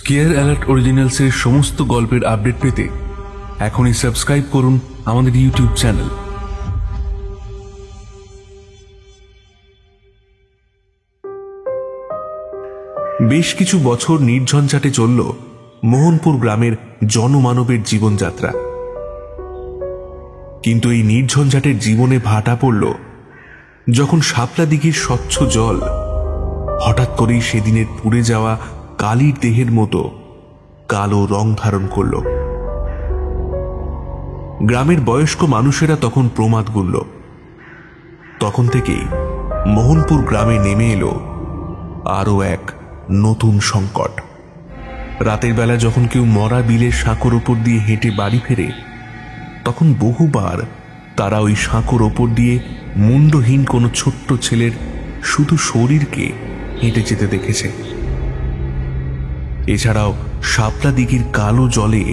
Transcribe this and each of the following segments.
Care alert অরিজিনালসের সমস্ত গল্পের update পেতে এখনই সাবস্ক্রাইব করুন আমাদের ইউটিউব চ্যানেল। বেশ কিছু বছর নির্ঝঞ্ঝাটে চলল মোহনপুর গ্রামের জনমানবের জীবনযাত্রা। কিন্তু এই নির্ঝঞ্ঝাটের জীবনে ভাটা পড়ল যখন শাপলা দিঘির স্বচ্ছ জল হঠাৎ করেই সেদিনের পুড়ে যাওয়া কালির দেহের মতো কালো রং ধারণ করল। গ্রামের বয়স্ক মানুষেরা তখন প্রমাদ গুনল। তখন থেকেই মোহনপুর গ্রামে নেমে এলো আরো এক নতুন সংকট। রাতের বেলা যখন কেউ মরা বিলের সাঁকোর ওপর দিয়ে হেঁটে বাড়ি ফেরে, তখন বহুবার তারা ওই সাঁকোর ওপর দিয়ে মুন্ডহীন কোনো ছোট্ট ছেলের শুধু শরীরকে হেঁটে যেতে দেখেছে। এছাড়াও শাপলা দিঘির কালো জলে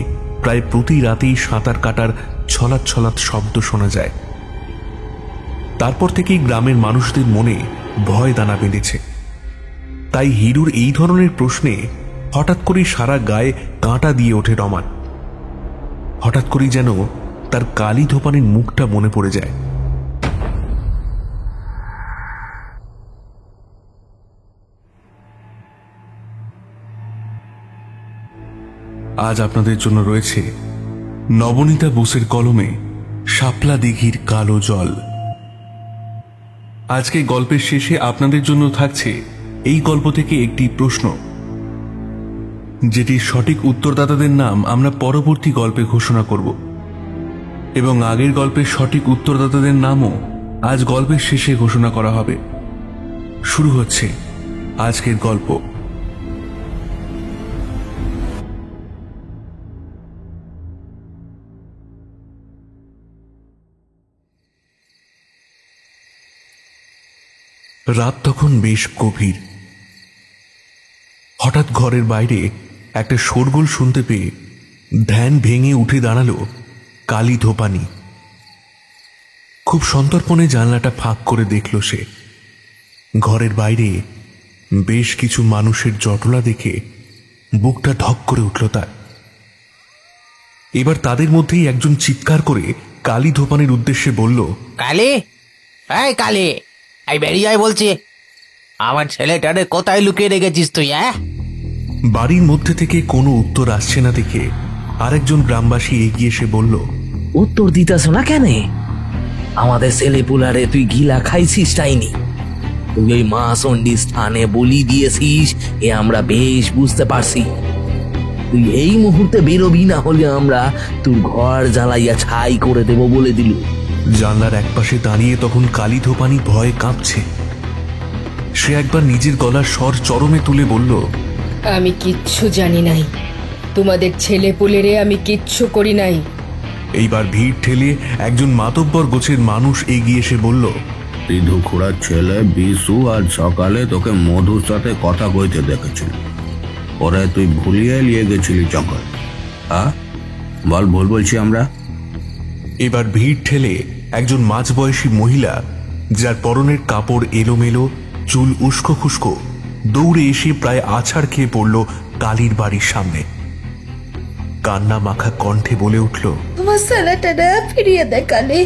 প্রায় প্রতি রাতেই সাঁতার কাটার ছলাৎ ছলাৎ শব্দ শোনা যায়। তারপর থেকেই গ্রামের মানুষদের মনে ভয় দানা বেঁধেছে। তাই হিরুর এই ধরনের প্রশ্নে হঠাৎ করেই সারা গায়ে কাঁটা দিয়ে ওঠে রমান। হঠাৎ করেই যেন তার কালি ধোপানির মুখটা মনে পড়ে যায়। আজ আপনাদের জন্য রয়েছে নবনীতা বোসের কলমে শাপলা দিঘির কালো জল। আজকে গল্পের শেষে আপনাদের জন্য থাকছে এই গল্প থেকে একটি প্রশ্ন, যেটির সঠিক উত্তরদাতাদের নাম আমরা পরবর্তী গল্পে ঘোষণা করব, এবং আগের গল্পের সঠিক উত্তরদাতাদের নামও আজ গল্পের শেষে ঘোষণা করা হবে। শুরু হচ্ছে আজকের গল্প। রাত তখন বেশ গভীর। হঠাৎ ঘরের বাইরে একটা শোরগোল শুনতে পেয়ে ধ্যান ভেঙে উঠে দাঁড়ালো কালী ধোপানি। খুব সন্তর্পণে জানলাটা ফাঁক করে দেখল সে। ঘরের বাইরে বেশ কিছু মানুষের জটলা দেখে বুকটা ধক করে উঠল তার। এবার তাদের মধ্যেই একজন চিৎকার করে কালী ধোপানির উদ্দেশ্যে বলল, কালী, এই কালী, এই বেরিয়ে আয় বলছি। আমার ছেলেটারে কোথায় লুকিয়ে রেখেছিস তুই? বাড়ির মধ্যে থেকে কোনো উত্তর আসছে না দেখে আরেকজন গ্রামবাসী এগিয়ে এসে বলল, উত্তর দিতেছ না কেন? আমাদের ছেলে পুলারে তুই গিলা খাইছিস টাইনি? তুই ওই মা চণ্ডী স্থানে বলি দিয়েছিস, এ আমরা বেশ বুঝতে পারছি। তুই এই মুহূর্তে বেরোবি, না হলে আমরা তোর ঘর জ্বালাইয়া ছাই করে দেব বলে দিল। জানলার একপাশে দাঁড়িয়ে তখন কালী ধোপানি ভয়ে কাঁপছে। সে একবার নিজের গলার স্বর চরমে তুলে বলল, আমি কিচ্ছু জানি নাই, তোমাদের ছেলে পুলেরে আমি কিচ্ছু করি নাই। এইবার ভিড় ঠেলে একজন মাতব্বর গোছের মানুষ এগিয়ে এসে বলল, সিধু খুড়ার ছেলে বিশু আজ সকালে তোকে মধুর সাথে কথা কইতে দেখেছিল। ওরে তুই ভুলিয়ে নিয়ে গেছিলি চকর। হ্যাঁ বল, ভুল বলছি আমরা? এবার ভিড় ঠেলে একজন মাঝবয়সী মহিলা, যার পরনের কাপড় এলোমেলো, চুল উস্কো খুস্কো, দৌড়ে এসে প্রায় আছাড় খেয়ে পড়ল কালীর বাড়ির সামনে। কান্না মাখা কণ্ঠে বলে উঠল, তোমার ছেলেটা ফিরিয়ে দে কালী,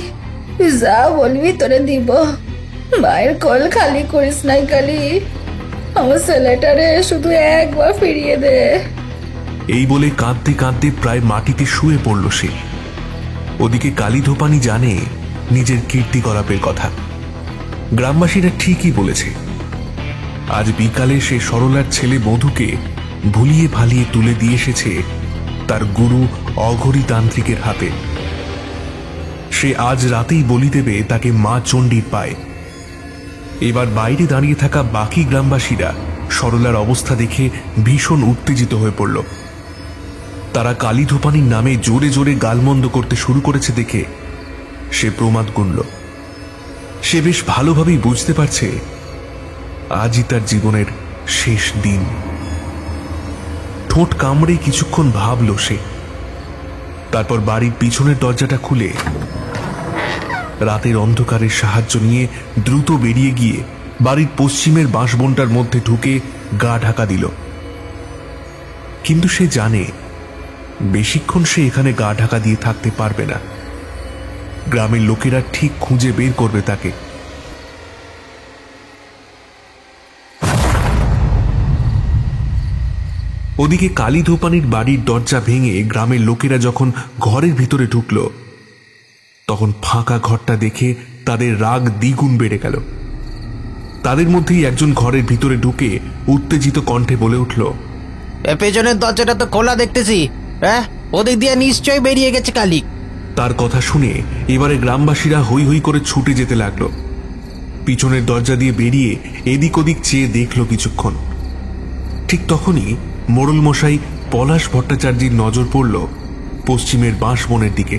যা বলবি তোরে দিব। মায়ের কল খালি করিস নাই কালী, আমার ছেলেটারে শুধু একবার ফিরিয়ে দে। এই বলে কাঁদতে কাঁদতে প্রায় মাটিতে শুয়ে পড়ল সে। ওদিকে কালী ধোপানি জানে নিজের কীর্তি কলাপের কথা। গ্রামবাসীরা ঠিকই বলেছে। আজ বিকালে সে সরলার ছেলে মধুকে ভুলিয়ে ভালিয়ে তুলে দিয়ে এসেছে তার গুরু অঘরী তান্ত্রিকের হাতে। সে আজ রাতেই বলি দেবে তাকে মা চণ্ডীর পায়ে। এবার বাইরে দাঁড়িয়ে থাকা বাকি গ্রামবাসীরা সরলার অবস্থা দেখে ভীষণ উত্তেজিত হয়ে পড়ল। তারা কালী ধোপানির নামে জোরে জোরে গালমন্দ করতে শুরু করেছে দেখে সে প্রমাদ গুনল। সে বেশ ভালোভাবেই বুঝতে পারছে আজই তার জীবনের শেষ দিন। ঠোঁট কামড়ে কিছুক্ষণ ভাবল সে। তারপর বাড়ির পিছনের দরজাটা খুলে রাতের অন্ধকারের সাহায্য নিয়ে দ্রুত বেরিয়ে গিয়ে বাড়ির পশ্চিমের বাঁশবনটার মধ্যে ঢুকে গা ঢাকা দিল। কিন্তু সে জানে বেশিক্ষণ সে এখানে গা ঢাকা দিয়ে থাকতে পারবে না। গ্রামের লোকেরা ঠিক খুঁজে বের করবে তাকে। ওদিকে কালী ধোপানির বাড়ির দরজা ভেঙে গ্রামের লোকেরা যখন ঘরের ভিতরে ঢুকল, তখন ফাঁকা ঘরটা দেখে তাদের রাগ দ্বিগুণ বেড়ে গেল। তাদের মধ্যেই একজন ঘরের ভিতরে ঢুকে উত্তেজিত কণ্ঠে বলে উঠল, পেছনের দরজাটা তো খোলা দেখতেছি। হ্যাঁ, ওদিক দিয়ে নিশ্চয়ই বেরিয়ে গেছে কালী। তার কথা শুনে এবারে গ্রামবাসীরা হৈ হৈ করে ছুটে যেতে লাগলো। পিছনের দরজা দিয়ে বেরিয়ে এদিক ওদিক চেয়ে দেখল কিছুক্ষণ। ঠিক তখনই মোড়ল মশাই পলাশ ভট্টাচার্যের নজর পড়ল পশ্চিমের বাঁশবনের দিকে।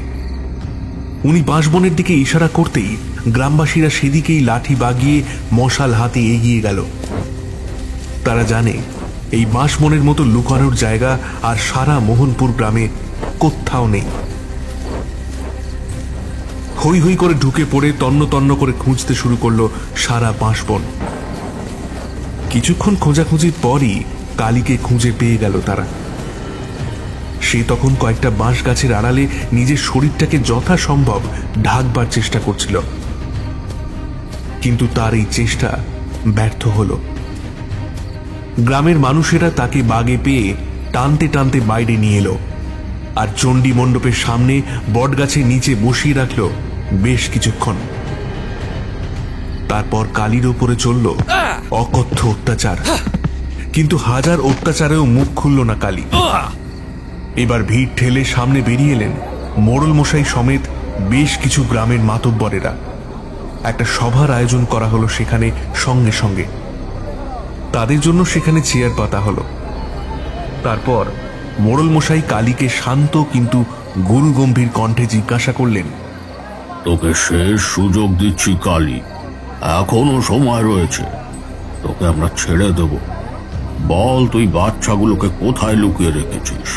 উনি বাঁশবনের দিকে ইশারা করতেই গ্রামবাসীরা সেদিকেই লাঠি বাগিয়ে মশাল হাতে এগিয়ে গেল। তারা জানে এই বাঁশবনের মতো লুকানোর জায়গা আর সারা মোহনপুর গ্রামে কোথাও নেই। হৈ হৈ করে ঢুকে পড়ে তন্ন তন্ন করে খুঁজতে শুরু করলো সারা বাঁশবন। কিছুক্ষণ খোঁজাখুঁজির পরই কালীকে খুঁজে পেয়ে গেল তারা। সে তখন কয়েকটা বাঁশ গাছের আড়ালে নিজের শরীরটাকে যথাসম্ভব ঢাকবার চেষ্টা করছিল, কিন্তু তার এই চেষ্টা ব্যর্থ হল। গ্রামের মানুষেরা তাকে বাগে পেয়ে টানতে টানতে বাইরে নিয়ে এলো আর চণ্ডী মণ্ডপের সামনে বটগাছের নিচে বসিয়ে রাখল বেশ কিছুক্ষণ। তারপর কালীর ওপরে চলল অকথ্য অত্যাচার, কিন্তু হাজার অত্যাচারেও মুখ খুলল না কালী। এবার ভিড় ঠেলে সামনে বেরিয়ে এলেন মোড়ল মশাই সমেত বেশ কিছু গ্রামের মাতব্বরেরা। একটা সভার আয়োজন করা হলো সেখানে। সঙ্গে সঙ্গে তাদের জন্য সেখানে চেয়ার পাতা হলো। তারপর মোড়ল মশাই কালীকে শান্ত কিন্তু গুরুগম্ভীর কণ্ঠে জিজ্ঞাসা করলেন, তোকে শেষ সুযোগ দিচ্ছি কালী, এখনো সময় রয়েছে, তোকে আমরা ছেড়ে দেব। বল তুই বাচ্চাগুলোকে কোথায় লুকিয়ে রেখেছিস?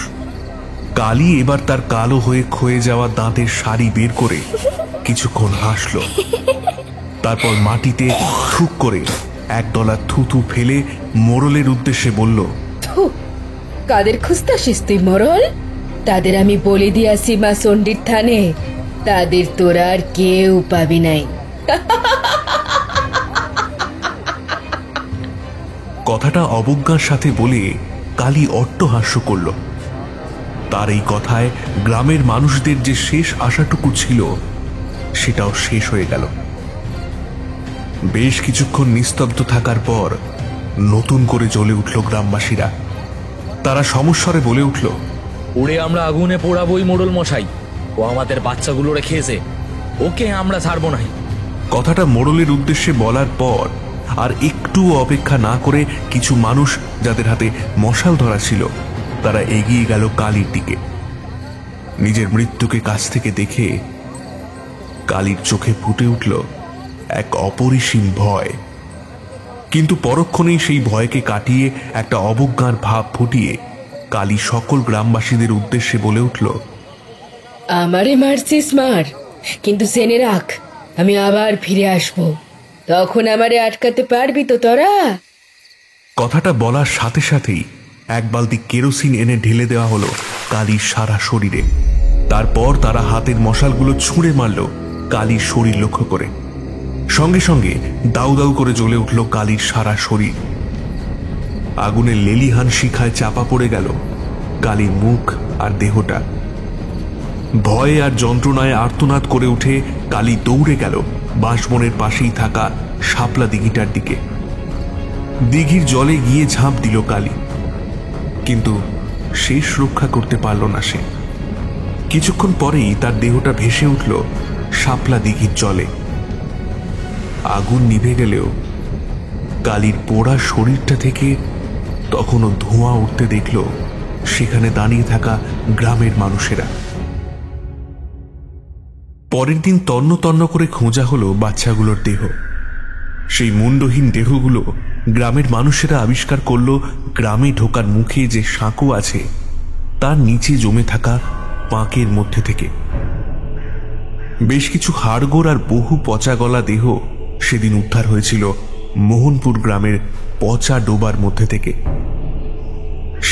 কালী এবার তার কালো হয়ে ক্ষয়ে যাওয়া দাঁতের শাড়ি বের করে কিছুক্ষণ হাসল। তারপর মাটিতে থুক করে একদলা থুথু ফেলে মোড়লের উদ্দেশ্যে বলল, কাদের খুঁজতাসিস তুই মোড়ল? তাদের আমি বলে দিয়াছি মা চণ্ডীর থানে, তাদের তোরা আর কেউ পাবি নাই। কথাটা অবজ্ঞার সাথে বলে কালী অট্টহাস্য করল। তার এই কথায় গ্রামের মানুষদের যে শেষ আশাটুকু ছিল সেটাও শেষ হয়ে গেল। বেশ কিছুক্ষণ নিস্তব্ধ থাকার পর নতুন করে জ্বলে উঠল গ্রামবাসীরা। তারা সমস্বরে বলে উঠল, ওরে আমরা আগুনে পোড়াবই মোড়ল মশাই, ও আমাদের বাচ্চাগুলো রেখেছে, ওকে আমরা ছাড়বো না। কথাটা মোড়লের উদ্দেশ্যে বলার পর আর একটু অপেক্ষা না করে কিছু মানুষ যাদের হাতে মশাল ধরা ছিল তারা এগিয়ে গেল কালীর দিকে। নিজের মৃত্যুকে কাছ থেকে দেখে কালীর চোখে ফুটে উঠল এক অপরিসীম ভয়, কিন্তু পরক্ষণেই সেই ভয়কে কাটিয়ে একটা অবজ্ঞার ভাব ফুটিয়ে কালী সকল গ্রামবাসীদের উদ্দেশ্যে বলে উঠল, আমারে মারছিস মার, কিন্তু জেনে রাখ আমি আবার ফিরে আসব, তখন আমারে আটকাতে পারবি তো তোরা? কথাটা বলার সাথে সাথেই এক বালতি কেরোসিন এনে ঢেলে দেওয়া হলো কালীর সারা শরীরে। তারপর তারা হাতের মশালগুলো ছুঁড়ে মারল কালীর শরীর লক্ষ্য করে। সঙ্গে সঙ্গে দাউ দাউ করে জ্বলে উঠল কালীর সারা শরীর। আগুনের লেলিহান শিখায় চাপা পড়ে গেল কালীর মুখ আর দেহটা। ভয়ে আর যন্ত্রণায় আর্তনাদ করে উঠে কালী দৌড়ে গেল বাঁশবনের পাশেই থাকা শাপলা দিঘিটার দিকে। দিঘির জলে গিয়ে ঝাঁপ দিল কালী, কিন্তু শেষ রক্ষা করতে পারল না সে। কিছুক্ষণ পরেই তার দেহটা ভেসে উঠল শাপলা দিঘির জলে। আগুন নিভে গেলেও কালীর পোড়া শরীরটা থেকে তখনও ধোঁয়া উঠতে দেখল সেখানে দাঁড়িয়ে থাকা গ্রামের মানুষেরা। পরের দিন তন্ন তন্ন করে খোঁজা হলো বাচ্চাগুলোর দেহ। সেই মুন্ডহীন দেহগুলো গ্রামের মানুষেরা আবিষ্কার করল গ্রামে ঢোকার মুখে যে সাঁকো আছে তার নিচে জমে থাকা পাঁকের মধ্যে থেকে। বেশ কিছু হাড়গোড় আর বহু পচা গলা দেহ সেদিন উদ্ধার হয়েছিল মোহনপুর গ্রামের পচা ডোবার মধ্যে থেকে।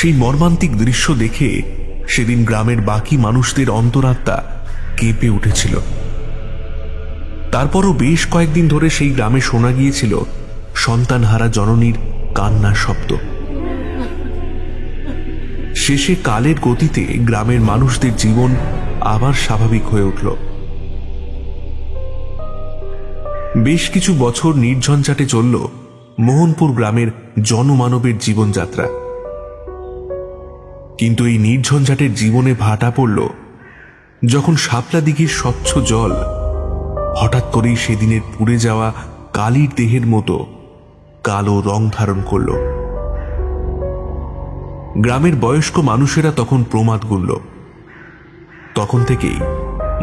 সেই মর্মান্তিক দৃশ্য দেখে সেদিন গ্রামের বাকি মানুষদের অন্তরাত্মা কেঁপে উঠেছিল। তারপরও বেশ কয়েকদিন ধরে সেই গ্রামে শোনা গিয়েছিল সন্তানহারা জননীর কান্নার শব্দ। শেষে কালের গতিতে গ্রামের মানুষদের জীবন আবার স্বাভাবিক হয়ে উঠল। বেশ কিছু বছর নির্ঝঞ্ঝাটে চলল মোহনপুর গ্রামের জনমানবের জীবনযাত্রা। কিন্তু এই নির্ঝঞ্ঝাটের জীবনে ভাটা পড়ল যখন শাপলা দিঘির স্বচ্ছ জল হঠাৎ করেই সেদিনের পুড়ে যাওয়া কালির দেহের মতো কালো রং ধারণ করল। গ্রামের বয়স্ক মানুষেরা তখন প্রমাদ গুনল। তখন থেকেই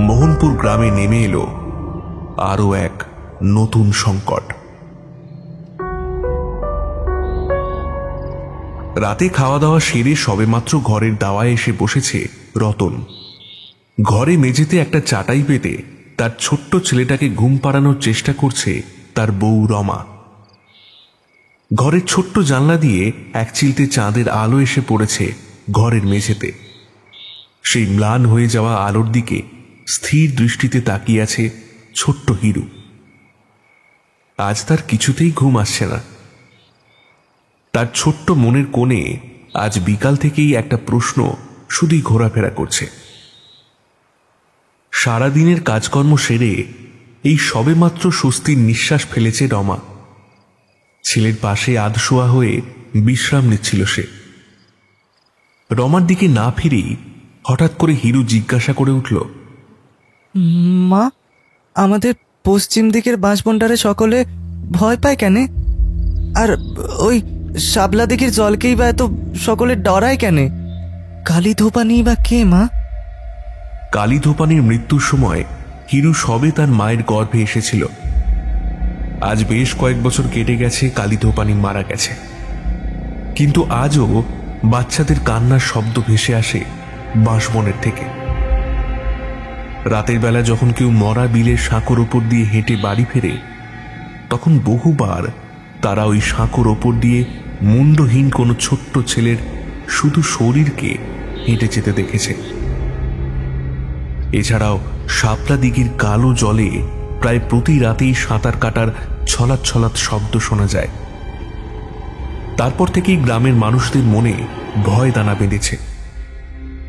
মোহনপুর গ্রামে নেমে এলো আরো এক নতুন সংকট। রাতে খাওয়া দাওয়া সেরে সবেমাত্র ঘরের দাওয়ায় এসে বসেছে রতন। ঘরে মেঝেতে একটা চাটাই পেতে তার ছোট্ট ছেলেটাকে ঘুম পাড়ানোর চেষ্টা করছে তার বউ রমা। ঘরের ছোট্ট জানলা দিয়ে এক চিলতে চাঁদের আলো এসে পড়েছে ঘরের মেঝেতে। সেই ম্লান হয়ে যাওয়া আলোর দিকে স্থির দৃষ্টিতে তাকিয়ে আছে ছোট্ট হিরু। আজ তার কিছুতেই ঘুম আসছে না। তার ছোট্ট মনের কোণে আজ বিকাল থেকেই একটা প্রশ্ন শুধুই ঘোরাফেরা করছে। সারাদিনের কাজকর্ম সেরে এই সবেমাত্র স্বস্তির নিঃশ্বাস ফেলেছে রমা। ছেলের পাশে আধশোয়া হয়ে বিশ্রাম নিচ্ছিল সে। রমার দিকে না ফিরেই হঠাৎ করে হিরু জিজ্ঞাসা করে উঠল, মা, আমাদের পশ্চিম দিকের বাঁশবনটারে সকলে ভয় পায় কেন? আর ওই শাপলা দিকের জলকেই বা এত সকলে ডরায় কেন? কালী ধোপানি বা কে মা? কালী ধোপানির মৃত্যুর সময় হিরু সবে তার মায়ের গর্ভে এসেছিল। আজ বেশ কয়েক বছর কেটে গেছে কালী ধোপানি মারা গেছে, কিন্তু আজও বাচ্চাদের কান্নার শব্দ ভেসে আসে বাঁশবনের থেকে। রাতের বেলা যখন কেউ মরা বিলের সাঁকোর ওপর দিয়ে হেঁটে বাড়ি ফেরে, তখন বহুবার তারা ওই সাঁকোর ওপর দিয়ে মুন্ডহীন কোনো ছোট্ট ছেলের শুধু শরীরকে হেঁটে যেতে দেখেছে। এছাড়াও শাপলা দিঘির কালো জলে প্রায় প্রতি রাতেই সাঁতার কাটার ছলাৎ ছলাৎ শব্দ শোনা যায়। তারপর থেকেই গ্রামের মানুষদের মনে ভয় দানা বেঁধেছে।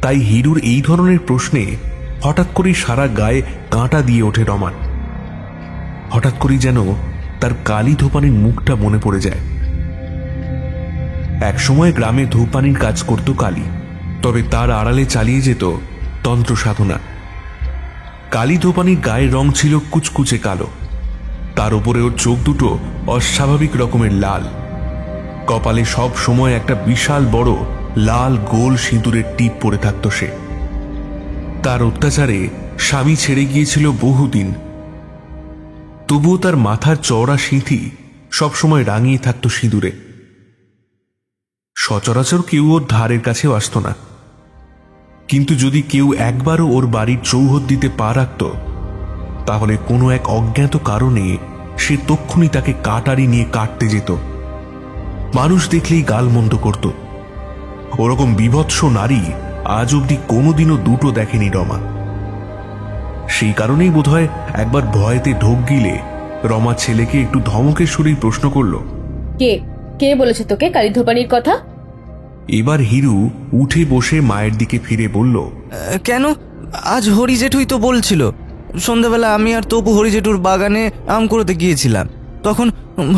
তাই হিরুর এই ধরনের প্রশ্নে হঠাৎ করেই সারা গায়ে কাঁটা দিয়ে ওঠে রমান। হঠাৎ করেই যেন তার কালী ধোপানির মুখটা মনে পড়ে যায়। একসময় গ্রামে ধূপানির কাজ করত কালী, তবে তার আড়ালে চালিয়ে যেত তন্ত্র সাধনা। কালী ধোপানির গায়ের রং ছিল কুচকুচে কালো, তার উপরে ওর চোখ দুটো অস্বাভাবিক রকমের লাল। কপালে সব সময় একটা বিশাল বড় লাল গোল সিঁদুরের টিপ পরে থাকত সে। তার অত্যাচারে স্বামী ছেড়ে গিয়েছিল বহুদিন, তবুও তার মাথার চওড়া সিঁথি সবসময় রাঙিয়ে থাকত সিঁদুরে। সচরাচর কেউ ওর ধারের কাছেও আসত না, কিন্তু যদি কেউ একবারও ওর বাড়ির চৌহদ্দিতে পা রাখত, তাহলে কোনো এক অজ্ঞাত কারণে সে তক্ষুনি তাকে কাটারি নিয়ে কাটতে যেত। মানুষ দেখলেই গালমন্দ করত। ওরকম বীভৎস নারী আজ অব্দি কোনোদিনও দুটো দেখেনি রমা। সেই কারণেই বোধহয় একবার ভয়েতে ঢোক গিলে রমা ছেলেকে একটু ধমকের সুরেই প্রশ্ন করল, কে কে বলেছে তোকে কালী ধোপানির কথা? এবার হিরু উঠে বসে মায়ের দিকে ফিরে বলল, কেন? আজ হরি জেঠুই তো বলছিল। সন্ধ্যাবেলা আমি আর তপু হরি জেঠুর বাগানে আম কুড়োতে গিয়েছিলাম। তখন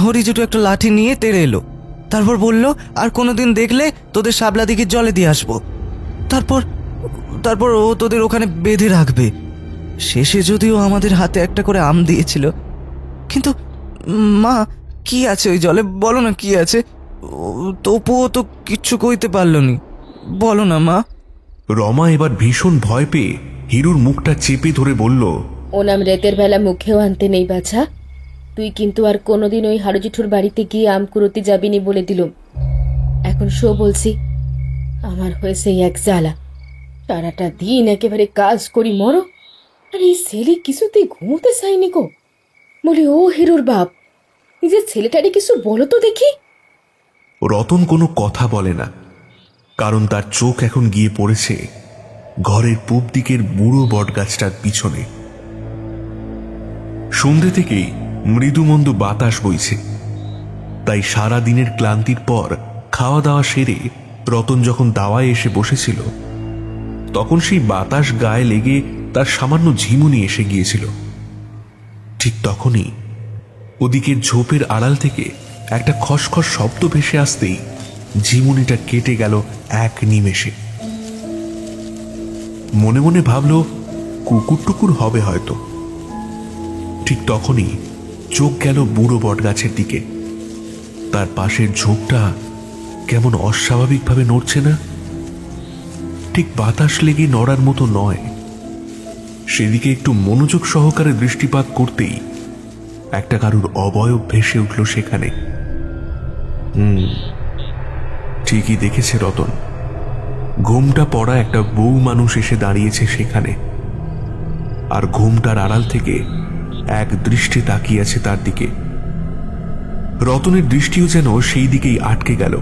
হরি জেঠু একটা লাঠি নিয়ে তেড়ে এলো। তারপর বলল, আর কোনোদিন দেখলে তোদের শাপলা দিঘির জলে দিয়ে আসবো। তারপর ও তোদের ওখানে বেঁধে রাখবে। শেষে যদিও আমাদের হাতে একটা করে আম দিয়েছিল, কিন্তু মা, কি আছে ওই জলে? বলো না কি আছে? তপুও তো কিচ্ছু কইতে পারল নি। বলো না মা। রমা এবার ভীষণ ভয় পেয়ে হিরুর মুখটা চেপে ধরে বলল, ও নাম রাতের বেলা মুখেও আনতে নেই বাছা। তুই কিন্তু আর কোনোদিন ওই হাড়ু জেঠুর বাড়িতে গিয়ে আম কুড়োতে যাবিনি বলে দিলুম। এখন শো বলছি, আমার হয়েছে এক জ্বালা। সারাটা দিন একেবারে কাজ করি মরো, আর এই ছেলে কিছুতেই ঘুমোতে চাইনি গো। বলি, ও হিরুর বাপ, নিজের ছেলেটারে কিছু বলো তো দেখি। রতন কোনো কথা বলে না, কারণ তার চোখ এখন গিয়ে পড়েছে ঘরের পূব দিকের বুড়ো বটগাছটার পিছনে। সন্ধ্যে থেকেই মৃদুমন্দ বাতাস বইছে, তাই সারা দিনের ক্লান্তির পর খাওয়া দাওয়া সেরে রতন যখন দাওয়ায় এসে বসেছিল, তখন সেই বাতাস গায়ে লেগে তার সামান্য ঝিমুনি এসে গিয়েছিল। ঠিক তখনই ওদিকের ঝোপের আড়াল থেকে একটা খসখস শব্দ ভেসে আসতেই ঝিমুনিটা কেটে গেল এক নিমেষে। মনে মনে ভাবল কুকুর টুকুর হবে হয়তো। ঠিক তখনই চোখ গেল বুড়ো বটগাছের দিকে। তার পাশের ঝোপটা কেমন অস্বাভাবিকভাবে নড়ছে না, ঠিক বাতাস লেগে নড়ার মতো নয়। সেদিকে একটু মনোযোগ সহকারে দৃষ্টিপাত করতেই একটা কারুর অবয়ব ভেসে উঠল সেখানে। ঠিকই দেখেছে রতন, ঘোমটা পড়া একটা বউ মানুষ এসে দাঁড়িয়েছে সেখানে, আর ঘোমটার আড়াল থেকে এক দৃষ্টি তাকিয়ে আছে তার দিকে। রতনের দৃষ্টিও যেন সেই দিকেই আটকে গেল,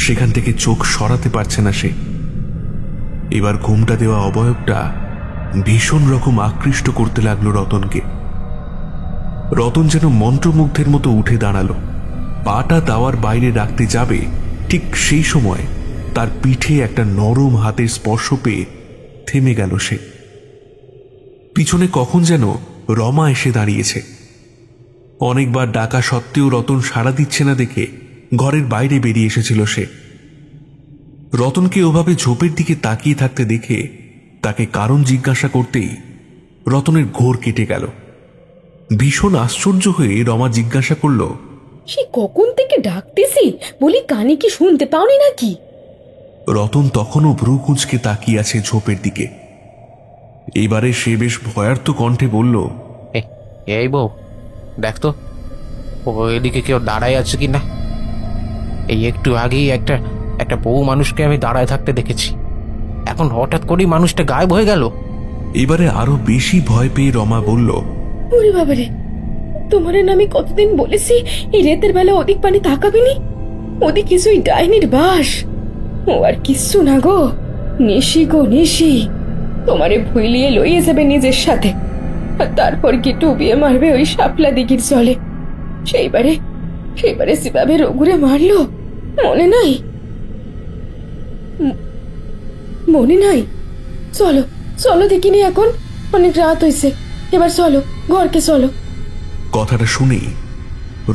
সেখান থেকে চোখ সরাতে পারছে না সে। এবার ঘোমটা দেওয়া অবয়বটা ভীষণ রকম আকৃষ্ট করতে লাগলো রতনকে। রতন যেন মন্ত্রমুগ্ধের মতো উঠে দাঁড়ালো, পাটা দাওয়ার বাইরে রাখতে যাবে, ঠিক সেই সময় তার পিঠে একটা নরম হাতের স্পর্শ পেয়ে থেমে গেল সে। পিছনে কখন যেন রমা এসে দাঁড়িয়েছে। অনেকবার ডাকা সত্ত্বেও রতন সাড়া দিচ্ছে না দেখে ঘরের বাইরে বেরিয়ে এসেছিল সে। রতনকে ওভাবে ঝোপের দিকে তাকিয়ে থাকতে দেখে তাকে কারণ জিজ্ঞাসা করতেই রতনের ঘোর কেটে গেল। ভীষণ আশ্চর্য হয়ে রমা জিজ্ঞাসা করল, সে কখন থেকে ডাকতেছি, বলি কানে কি শুনতে পাওনি নাকি? রতন তখনও ভ্রু কুঁচকে তাকিয়ে আছে ঝোপের দিকে। এবারে সে বেশ ভয়ার্ত কণ্ঠে বলল, এই বউ, দেখ তো ওইদিকে কেউ দাঁড়ায় আছে কি না। এই একটু আগেই একটা বউ মানুষকে আমি দাঁড়ায় থাকতে দেখেছি, এখন হঠাৎ করেই মানুষটা গায়েব হয়ে গেল। এবারে আরো বেশি ভয় পেয়ে রমা বলল, ওরে বাবারে, তোমার আমি কতদিন বলেছি এই রাতের বেলা ওদিক পানে তাকাবিনি, ওদিক কিছুই ডাইনির বাস। ও আর কিচ্ছু না গো, নিশি গো নিশি, তোমারে ভুলিয়ে লইয়ে যাবে নিজের সাথে, আর তারপর কি ডুবিয়ে মারবে ওই শাপলা দিঘির জলে। সেইবারে সেভাবে রঘুরে মারলো, মনে নাই? মনে নাই? চলো চলো দেখিনি, এখন অনেক রাত হয়েছে, এবার চলো ঘরকে চলো। কথাটা শুনেই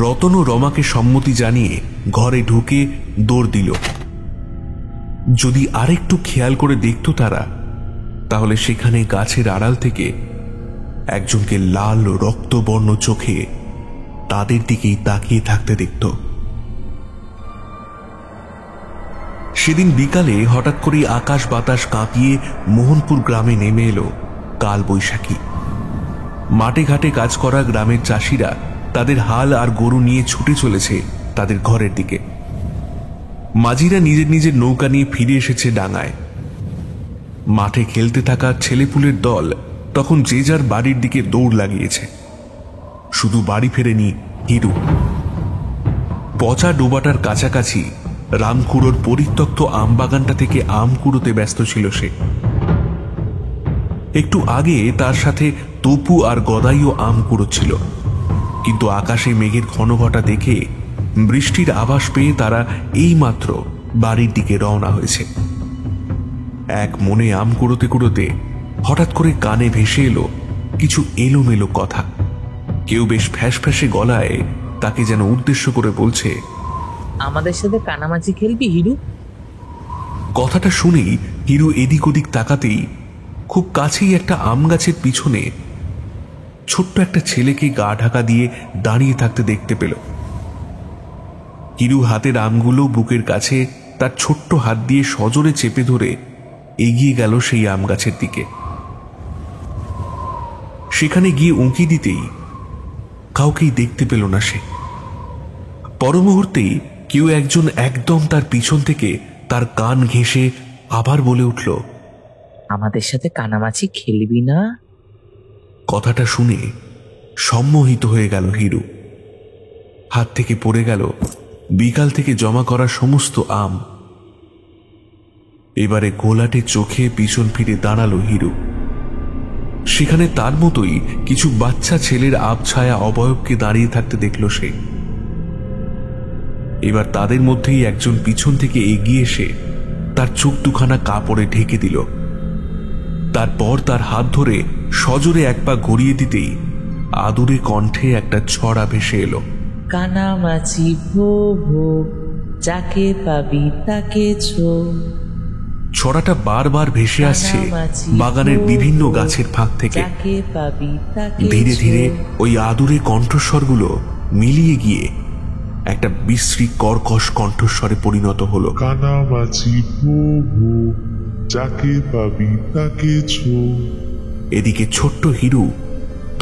রতন ও রমাকে সম্মতি জানিয়ে ঘরে ঢুকে দৌড় দিল। যদি আরেকটু খেয়াল করে দেখত তারা, তাহলে সেখানে গাছের আড়াল থেকে একজনকে লাল রক্তবর্ণ চোখে তাদের দিকেই তাকিয়ে থাকতে দেখত। সেদিন বিকালে হঠাৎ করে আকাশ বাতাস কাঁপিয়ে মোহনপুর গ্রামে নেমে এলো কাল বৈশাখী। মাঠে ঘাটে কাজ করা গ্রামের চাষিরা তাদের হাল আর গরু নিয়ে ছুটে চলেছে তাদের ঘরের দিকে। মাঝিরা নিজের নিজের নৌকা নিয়ে ফিরে এসেছে ডাঙায়। মাঠে খেলতে থাকা ছেলেপুলের দল তখন যে যার বাড়ির দিকে দৌড় লাগিয়েছে। শুধু বাড়ি ফেরেনি হিরু। পচা ডোবাটার কাছাকাছি রামকুড়োর পরিত্যক্ত আমবাগানটা থেকে আম কুড়োতে ব্যস্ত ছিল সে। একটু আগে তার সাথে তপু আর গদাইও আম কুড়োচ্ছিল, কিন্তু আকাশে মেঘের ঘনঘটা দেখে বৃষ্টির আভাস পেয়ে তারা এইমাত্র বাড়ির দিকে রওনা হয়েছে। এক মনে আম কুড়োতে কুড়োতে হঠাৎ করে কানে ভেসে এলো কিছু এলোমেলো কথা। কেউ বেশ ফ্যাঁসে গলায় তাকে যেন উদ্দেশ্য করে বলছে, আমাদের সাথে কানামাছি খেলবি হিরু? কথাটা শুনেই হিরু এদিক ওদিক তাকাতেই খুব কাছেই একটা আম গাছের পিছনে ছোট্ট একটা ছেলেকে গা ঢাকা দিয়ে দাঁড়িয়ে থাকতে দেখতে পেল। হিরু হাতের আমগুলো বুকের কাছে তার ছোট্ট হাত দিয়ে সজোরে চেপে ধরে এগিয়ে গেল সেই আম গাছের দিকে। সেখানে গিয়ে উঁকি দিতেই কাউকেই দেখতে পেল না সে। পর মুহূর্তেই কেউ একজন একদম তার পিছন থেকে তার কান ঘেঁষে আবার বলে উঠল, আমাদের সাথে কানামাছি খেলবি না? কথাটা শুনে সম্মোহিত হয়ে গেল হিরু। হাত থেকে পড়ে গেল বিকাল থেকে জমা করা সমস্ত আম। এবারে গোলাটে চোখে পিছন ফিরে দাঁড়ালো হিরু। সেখানে তার মতোই কিছু বাচ্চা ছেলের আবছায়া অবয়বকে দাঁড়িয়ে থাকতে দেখল সে। এবার তাদের মধ্যেই একজন পিছন থেকে এগিয়ে এসে তার চোখ দুখানা কাপড়ে ঢেকে দিল। তারপর তার হাত ধরে সজোরে এক পা গড়িয়ে দিতেই আদুরে কণ্ঠে একটা ছড়া ভেসে এলো। কানামাছি ভো ভো, যাকে পাবি তাকে ছো। ছড়াটা বারবার ভেসে আসছে বাগানের বিভিন্ন গাছের ফাঁক থেকে। যাকে পাবি তাকে ধীরে ছো। ধীরে ওই আদুরে কণ্ঠস্বরগুলো মিলিয়ে গিয়ে একটা বিশ্রী কর্কশ কণ্ঠস্বরে পরিণত হলো। কানামাছি ভো ভো, যাকে পাবি তাকে ছো। এদিকে ছোট্ট হিরু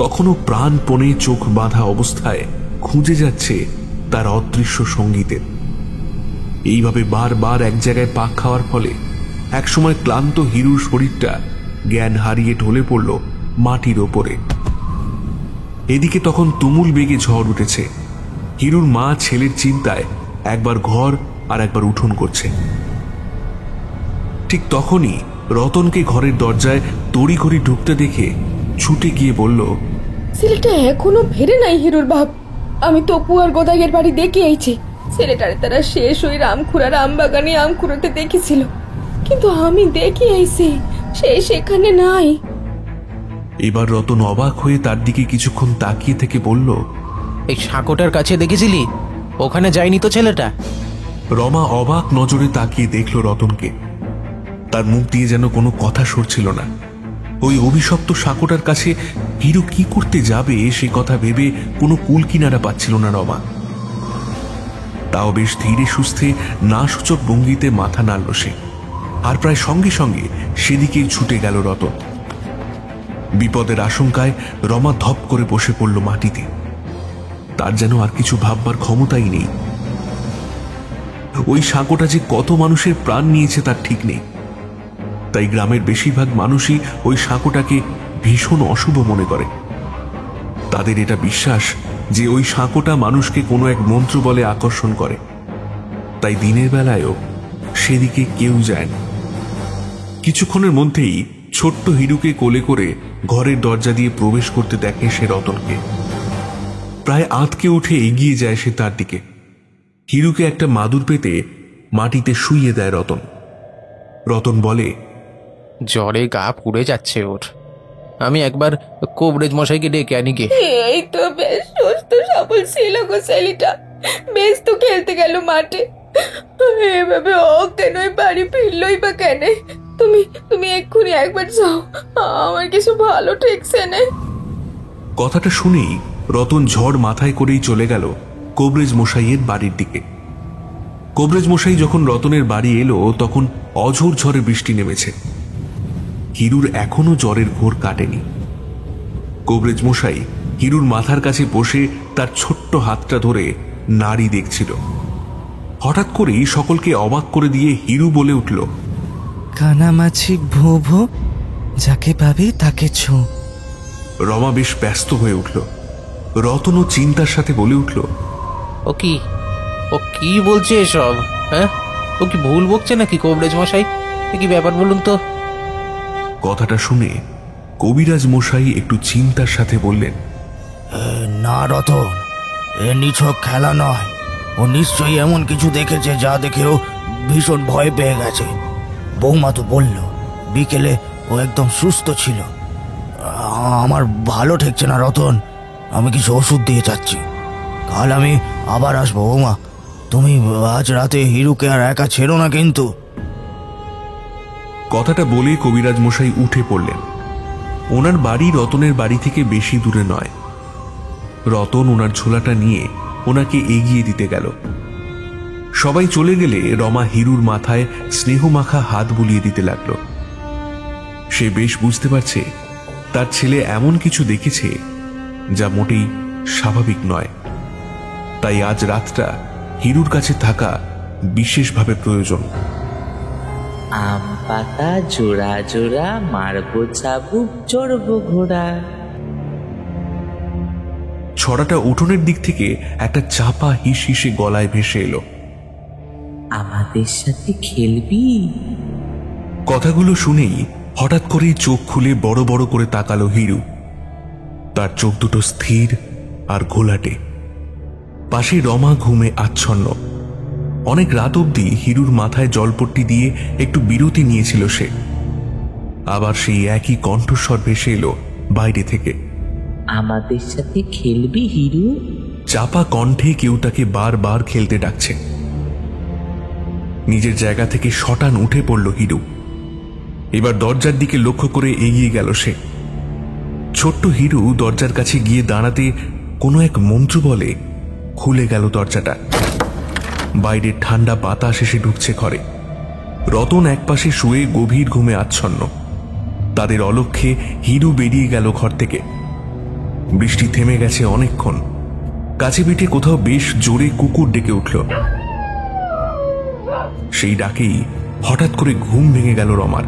তখনও প্রাণপণে চোখ বাঁধা অবস্থায় খুঁজে যাচ্ছে তার অদৃশ্য সঙ্গীতের। এইভাবে বারবার এক জায়গায় পাক খাওয়ার ফলে একসময় ক্লান্ত হিরুর শরীরটা জ্ঞান হারিয়ে ঢলে পড়ল মাটির ওপরে। এদিকে তখন তুমুল বেগে ঝড় উঠেছে। হিরুর মা ছেলের চিন্তায় একবার ঘর আর একবার উঠোন করছে। ঠিক তখনই রতনকে ঘরের দরজায় তড়িঘড়ি ঢুকতে দেখে ছুটে গিয়ে বলল, ছেলেটা এখনো ফেরে নাই হিরুর বাপ। আমি তপু আর গোদাইয়ের বাড়ি দেখে আইছি। ছেলেটারে তারা শেষ ওই রামখুড়ার আম বাগানে আম কুড়োতে দেখেছিল, কিন্তু আমি দেখে আইছি সে সেখানে নাই। এবার রতন অবাক হয়ে তার দিকে কিছুক্ষণ তাকিয়ে থেকে বলল, এই সাঁকোটার কাছে দেখেছিলি? ওখানে যায়নি তো ছেলেটা? রমা অবাক নজরে তাকিয়ে দেখল রতনকে। তার মুখ দিয়ে যেন কোনো কথা সরছিল না। ওই অভিশপ্ত সাঁকোটার কাছে হিরু কি করতে যাবে সে কথা ভেবে কোনো কুল কিনারা পাচ্ছিল না রমা। তাও বেশ ধীরে সুস্থে না সূচক ভঙ্গিতে মাথা নাড়ল সে, আর প্রায় সঙ্গে সঙ্গে সেদিকেই ছুটে গেল রতন। বিপদের আশঙ্কায় রমা ধপ করে বসে পড়ল মাটিতে। তার যেন আর কিছু ভাববার ক্ষমতাই নেই। ওই সাঁকোটা যে কত মানুষের প্রাণ নিয়েছে তার ঠিক নেই। তাই গ্রামের বেশিরভাগ মানুষই ওই সাঁকোটাকে ভীষণ অশুভ মনে করে। তাদের এটা বিশ্বাস যে ওই সাঁকোটা মানুষকে কোনো এক মন্ত্র বলে আকর্ষণ করে। তাই দিনের বেলায়ও সেদিকে কেউ যায় না। কিছুক্ষণের মধ্যেই ছোট্ট হিরুকে কোলে করে ঘরের দরজা দিয়ে প্রবেশ করতে দেখে সে রতনকে। প্রায় আঁতকে উঠে এগিয়ে যায় সে তার দিকে। হিরুকে একটা মাদুর পেতে মাটিতে শুইয়ে দেয় রতন। রতন বলে, জ্বরে গা পুড়ে যাচ্ছে ওর। আমি একবার কবরেজ মশাইকে ডেকে আনি গে। এই তো বেশ সুস্থ সবল ছিল গো ছেলেটা, বেশ তো খেলতে গেল মাঠে। এভাবে অজ্ঞান হয়ে বাড়ি ফিরলই বা কেন? তুমি তুমি এক্ষুনি একবার যাও, আমার কিছু ভালো ঠেকছে না। কথাটা শুনেই রতন ঝড় মাথায় করেই চলে গেল কবরেজ মশাইয়ের বাড়ির দিকে। কবরেজ মশাই যখন রতনের বাড়ি এলো তখন অঝোর ঝড়ে বৃষ্টি নেমেছে। হিরুর এখনো জ্বরের ঘোর কাটেনি। কবরেজ মশাই হিরুর মাথার কাছে বসে তার ছোট্ট হাতটা ধরে নাড়ি দেখছিল। হঠাৎ করেই সকলকে অবাক করে দিয়ে হিরু বলে উঠল, কানামাছি ভো ভো, যাকে পাবি তাকে ছো। রমা বেশ ব্যস্ত হয়ে উঠল। রতনও চিন্তার সাথে বলে উঠল, ও কি বলছে এসব? হ্যাঁ, ও কি ভুল বকছে নাকি কবরেজ মশাই? কি ব্যাপার বলুন তো? কথাটা শুনে কবিরাজ মশাই একটু চিন্তার সাথে বললেন, না রতন, এ নিছক খেলা নয়। ও নিশ্চয়ই এমন কিছু দেখেছে যা দেখেও ভীষণ ভয় পেয়ে গেছে। বৌমা তো বলল বিকেলে ও একদম সুস্থ ছিল। আমার ভালো ঠেকছে না রতন, আমি কিছু ওষুধ দিয়ে যাচ্ছি। কাল আমি আবার আসবো বৌমা। তুমি আজ রাতে হিরুকে আর একা ছেড়ো না কিন্তু। কথাটা বলে কবিরাজ মশাই উঠে পড়লেন। ওনার বাড়ি রতনের বাড়ি থেকে বেশি দূরে নয়। রতন ওনার ঝোলাটা নিয়ে ওনাকে এগিয়ে দিতে গেল। সবাই চলে গেলে রমা হিরুর মাথায় স্নেহমাখা হাত বুলিয়ে দিতে লাগল। সে বেশ বুঝতে পারছে তার ছেলে এমন কিছু দেখেছে যা মোটেই স্বাভাবিক নয়। তাই আজ রাতটা হিরুর কাছে থাকা বিশেষভাবে প্রয়োজন। আম পাতা জোড়া জোড়া, মারবো চাবুক, চড়বো ঘোড়া। ছড়াটা উঠোনের দিক থেকে একটা চাপা হিস হিসে গলায় ভেসে এলো। আমাদের সাথে খেলবি? কথাগুলো শুনেই হঠাৎ করেই চোখ খুলে বড় বড় করে তাকালো হিরু। তার চোখ দুটো স্থির আর ঘোলাটে। পাশে রমা ঘুমে আচ্ছন্ন। অনেক রাত অবধি হিরুর মাথায় জলপট্টি দিয়ে একটু বিরতি নিয়েছিল সে। আবার সেই একই কণ্ঠস্বর ভেসে এলো বাইরে থেকে, আমাদের সাথে খেলবি হিরু? চাপা কণ্ঠে কেউ তাকে বারবার খেলতে ডাকছে। নিজের জায়গা থেকে শটান উঠে পড়ল হিরু। এবার দরজার দিকে লক্ষ্য করে এগিয়ে গেল সে। ছোট্ট হিরু দরজার কাছে গিয়ে দাঁড়াতে কোনো এক মন্ত্র বলে খুলে গেল দরজাটা। বাইরে ঠান্ডা বাতাস এসে ঢুকছে ঘরে। রতন একপাশে শুয়ে গভীর ঘুমে আচ্ছন্ন। তাদের অলক্ষ্যে হিরু বেরিয়ে গেল ঘর থেকে। বৃষ্টি থেমে গেছে অনেকক্ষণ। কাছে পিঠে কোথাও বেশ জোরে কুকুর ডেকে উঠল। সেই ডাকেই হঠাৎ করে ঘুম ভেঙে গেল রমার।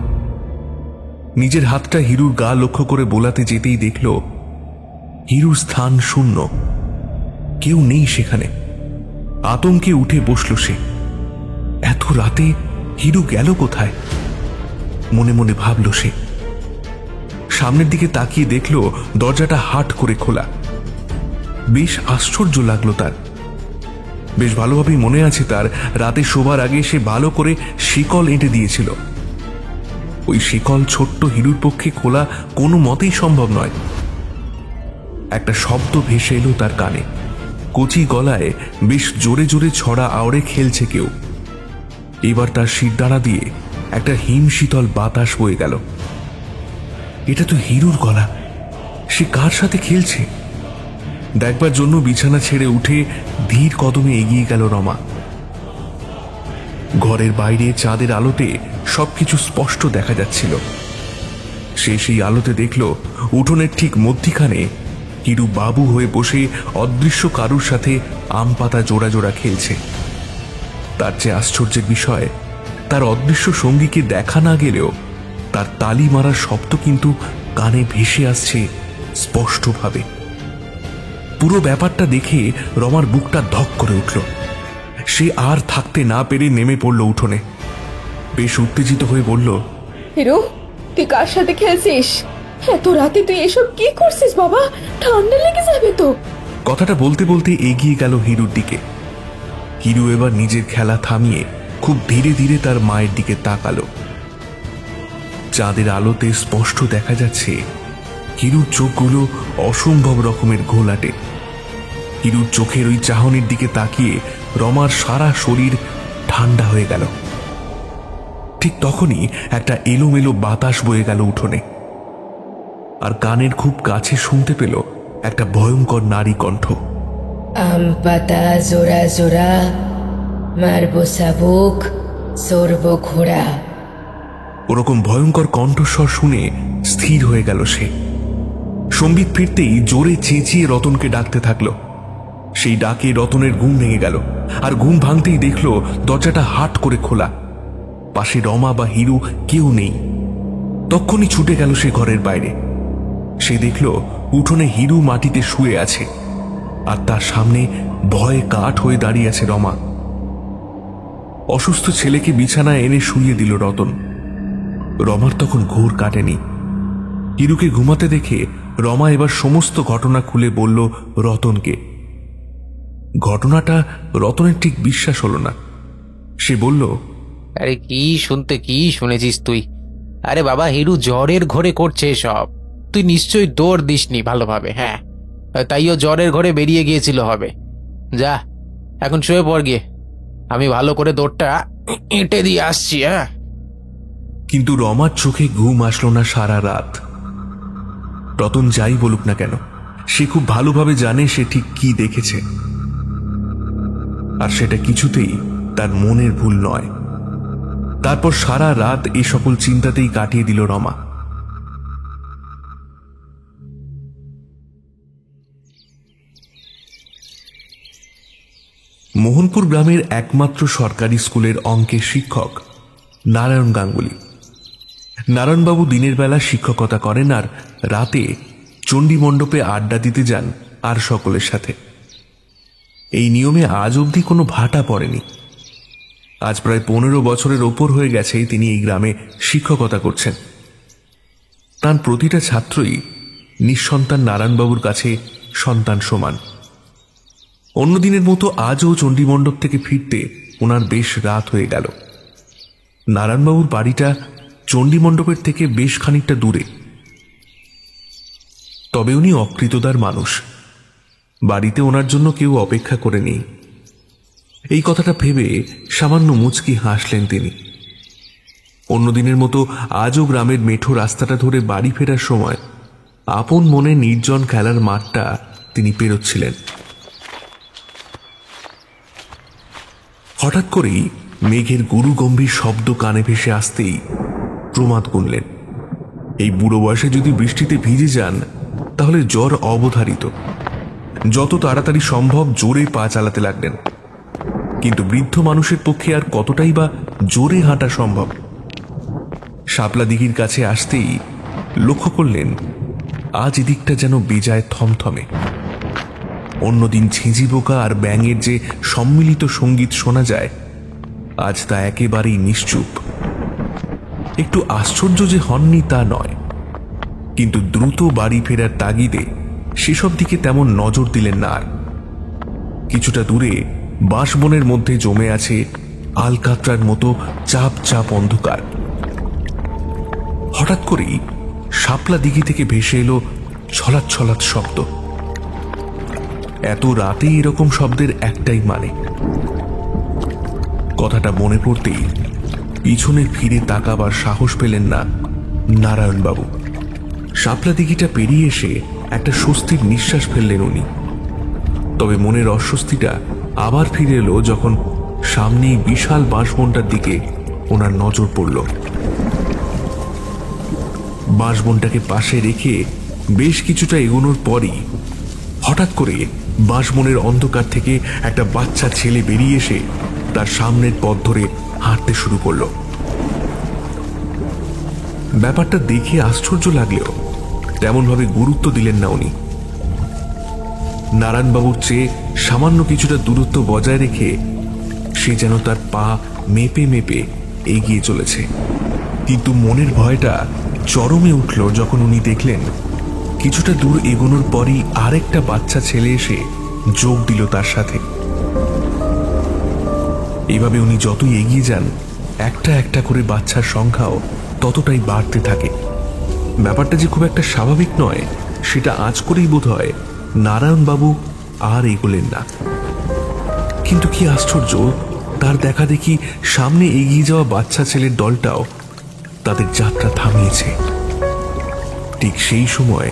নিজের হাতটা হিরুর গা লক্ষ্য করে বোলাতে যেতেই দেখল হিরুর স্থান শূন্য, কেউ নেই সেখানে। আতঙ্কে উঠে বসল সে। এত রাতে হিরু গেল কোথায়? মনে মনে ভাবল সে। সামনের দিকে তাকিয়ে দেখল দরজাটা হাট করে খোলা। বেশ আশ্চর্য লাগলো তার। বেশ ভালোভাবেই মনে আছে তার রাতে শোবার আগে সে ভালো করে শিকল এঁটে দিয়েছিল। ওই শিকল ছোট্ট হিরুর পক্ষে খোলা কোনো মতেই সম্ভব নয়। একটা শব্দ ভেসে এলো তার কানে। কচি গলায় বেশ জোরে জোরে ছড়া আওড়ে খেলছে কেউ। এবার তার শিরদাঁড়া দিয়ে একটা হিমশীতল বাতাস বয়ে গেল। এটা তো হিরুর গলা। সে কার সাথে খেলছে? দেখবার জন্য বিছানা ছেড়ে উঠে ধীর কদমে এগিয়ে গেল রমা। ঘরের বাইরে চাঁদের আলোতে সবকিছু স্পষ্ট দেখা যাচ্ছিল। সে সেই আলোতে দেখল উঠোনের ঠিক মধ্যিখানে হিরু বাবু হয়ে বসে অদৃশ্য কারুর সাথে আম পাতা জোড়া জোড়া খেলছে। তার চেয়ে আশ্চর্যের বিষয়, তার অদৃশ্য সঙ্গীকে দেখা না গেলেও তার তালি মারার শব্দ কিন্তু কানে ভেসে আসছে স্পষ্টভাবে। পুরো ব্যাপারটা দেখে রমার বুকটা ধক করে উঠল। সে আর থাকতে না পেরে নেমে পড়ল উঠোনে। বেশ উত্তেজিত হয়ে বলল, হিরু, তুই কার সাথে খেলছিস? এত রাতে তুই এসব কি করছিস বাবা? ঠান্ডা লেগে যাবে তো। কথাটা বলতে বলতে এগিয়ে গেল হিরুর দিকে। হিরু এবার নিজের খেলা থামিয়ে খুব ধীরে ধীরে তার মায়ের দিকে তাকালো। চাঁদের আলোতে স্পষ্ট দেখা যাচ্ছে হিরুর চোখগুলো অসম্ভব রকমের ঘোলাটে। হিরুর চোখের ওই চাহনির দিকে তাকিয়ে রমার সারা শরীর ঠান্ডা হয়ে গেল। ঠিক তখনই একটা এলোমেলো বাতাস বয়ে গেল উঠোনে। আর কানের খুব কাছে শুনতে পেল একটা ভয়ঙ্কর নারী কণ্ঠ। আম পাতা জোড়া জোড়া, মারবো চাবুক, চড়বো ঘোড়া। ওরকম ভয়ঙ্কর কণ্ঠস্বর শুনে স্থির হয়ে গেল সে। সম্বিত ফিরতেই জোরে চেঁচিয়ে রতনকে ডাকতে থাকলো। সেই ডাকে রতনের ঘুম ভেঙে গেল। আর ঘুম ভাঙতেই দেখল দরজাটা হাট করে খোলা। পাশে রমা বা হিরু কেউ নেই। তখনই ছুটে গেল সে ঘরের বাইরে। সে দেখল উঠোনে হিরু মাটিতে শুয়ে আছে, আর তার সামনে ভয়ে কাঠ হয়ে দাঁড়িয়ে আছে রমা। অসুস্থ ছেলেকে বিছানায় এনে শুইয়ে দিল রতন। রমার তখন ঘোর কাটেনি। হিরুকে ঘুমাতে দেখে রমা এবার সমস্ত ঘটনা খুলে বলল রতনকে। ঘটনাটা রতনের ঠিক বিশ্বাস হলো না। সে বলল, আরে কি শুনেছিস তুই? আরে বাবা, হিরু জ্বরের ঘরে করছে এসব। তুই নিশ্চয়ই দৌড় দিসনি ভালোভাবে। হ্যাঁ, তাইও জ্বরের ঘরে বেরিয়ে গিয়েছিল হবে। যা, এখন শুয়ে পড় গিয়ে। আমি ভালো করে দৌড়টা এঁটে দিয়ে আসছি। হ্যাঁ। কিন্তু রমার চোখে ঘুম আসলো না সারা রাত। রতন যাই বলুক না কেন, সে খুব ভালোভাবে জানে সে ঠিক কি দেখেছে, আর সেটা কিছুতেই তার মনের ভুল নয়। তারপর সারা রাত এই সকল চিন্তাতেই কাটিয়ে দিল রমা। মোহনপুর গ্রামের একমাত্র সরকারি স্কুলের অঙ্কের শিক্ষক নারায়ণ গাঙ্গুলি। নারায়ণবাবু দিনের বেলা শিক্ষকতা করেন, আর রাতে চণ্ডী মণ্ডপে আড্ডা দিতে যান আর সকলের সাথে। এই নিয়মে আজ অবধি কোনো ভাটা পড়েনি। আজ প্রায় 15 বছরের ওপর হয়ে গেছে তিনি এই গ্রামে শিক্ষকতা করছেন। তার প্রতিটা ছাত্রই নিঃসন্তান নারায়ণবাবুর কাছে সন্তান সমান। অন্যদিনের মতো আজও চণ্ডীমণ্ডপ থেকে ফিরতে ওনার বেশ রাত হয়ে গেল। নারায়ণবাবুর বাড়িটা চণ্ডীমণ্ডপের থেকে বেশ খানিকটা দূরে। তবে উনি অকৃতদার মানুষ, বাড়িতে ওনার জন্য কেউ অপেক্ষা করে নেই। এই কথাটা ভেবে সামান্য মুচকি হাসলেন তিনি। অন্যদিনের মতো আজও গ্রামের মেঠো রাস্তাটা ধরে বাড়ি ফেরার সময় আপন মনে নির্জন খেলার মাঠটা তিনি পেরোচ্ছিলেন। হঠাৎ করেই মেঘের গুরু গম্ভীর শব্দ কানে ভেসে আসতেই প্রমাদ গুনলেন, এই বুড়ো বয়সে যদি বৃষ্টিতে ভিজে যান তাহলে জ্বর অবধারিত। যত তাড়াতাড়ি সম্ভব জোরে পা চালাতে লাগলেন। কিন্তু বৃদ্ধ মানুষের পক্ষে আর কতটাই বা জোরে হাঁটা সম্ভব। শাপলা দিঘির কাছে আসতেই লক্ষ্য করলেন আজ এদিকটা যেন বেজায় থমথমে। অন্যদিন ঝিঁঝি পোকা আর ব্যাঙের যে সম্মিলিত সঙ্গীত শোনা যায়, আজ তা একেবারেই নিশ্চুপ। একটু আশ্চর্য যে হননি তা নয়, কিন্তু দ্রুত বাড়ি ফেরার তাগিদে সেসব দিকে তেমন নজর দিলেন না আর। কিছুটা দূরে বাঁশবনের মধ্যে জমে আছে আলকাতরার মতো চাপ চাপ অন্ধকার। হঠাৎ করেই শাপলা দিঘি থেকে ভেসে এলো ছলাৎ ছলাৎ শব্দ। এত রাতে এরকম শব্দের একটাই মানে। কথাটা মনে পড়তেই পিছনে ফিরে তাকাবার সাহস পেলেন না নারায়ণবাবু। শাপলা দিঘিটা পেরিয়ে এসে একটা স্বস্তির নিঃশ্বাস ফেললেন উনি। তবে মনের অস্বস্তিটা আবার ফিরে এলো যখন সামনেই বিশাল বাঁশবনটার দিকে ওনার নজর পড়ল। বাঁশবনটাকে পাশে রেখে বেশ কিছুটা এগোনোর পরই হঠাৎ করে বাঁশবনের অন্ধকার থেকে একটা বাচ্চা ছেলে বেরিয়ে এসে তার সামনের পথ ধরে হাঁটতে শুরু করল। ব্যাপারটা দেখে আশ্চর্য লাগলেও তেমনভাবে গুরুত্ব দিলেন না উনি। নারায়ণবাবুর চেয়ে সামান্য কিছুটা দূরত্ব বজায় রেখে সে যেন তার পা মেপে মেপে এগিয়ে চলেছে। কিন্তু মনের ভয়টা চরমে উঠল যখন উনি দেখলেন কিছুটা দূর এগোনোর পরই আরেকটা বাচ্চা ছেলে এসে যোগ দিল তার সাথে। এভাবে উনি যতই এগিয়ে যান একটা একটা করে বাচ্চার সংখ্যাও ততটাই বাড়তে থাকে। ব্যাপারটা যে খুব একটা স্বাভাবিক নয় সেটা আজ করেই বোধ হয় নারায়ণবাবু আর এগোলেন না। কিন্তু কি আশ্চর্য, তার দেখা দেখি সামনে এগিয়ে যাওয়া বাচ্চা ছেলের দলটাও তাদের যাত্রা থামিয়েছে। ঠিক সেই সময়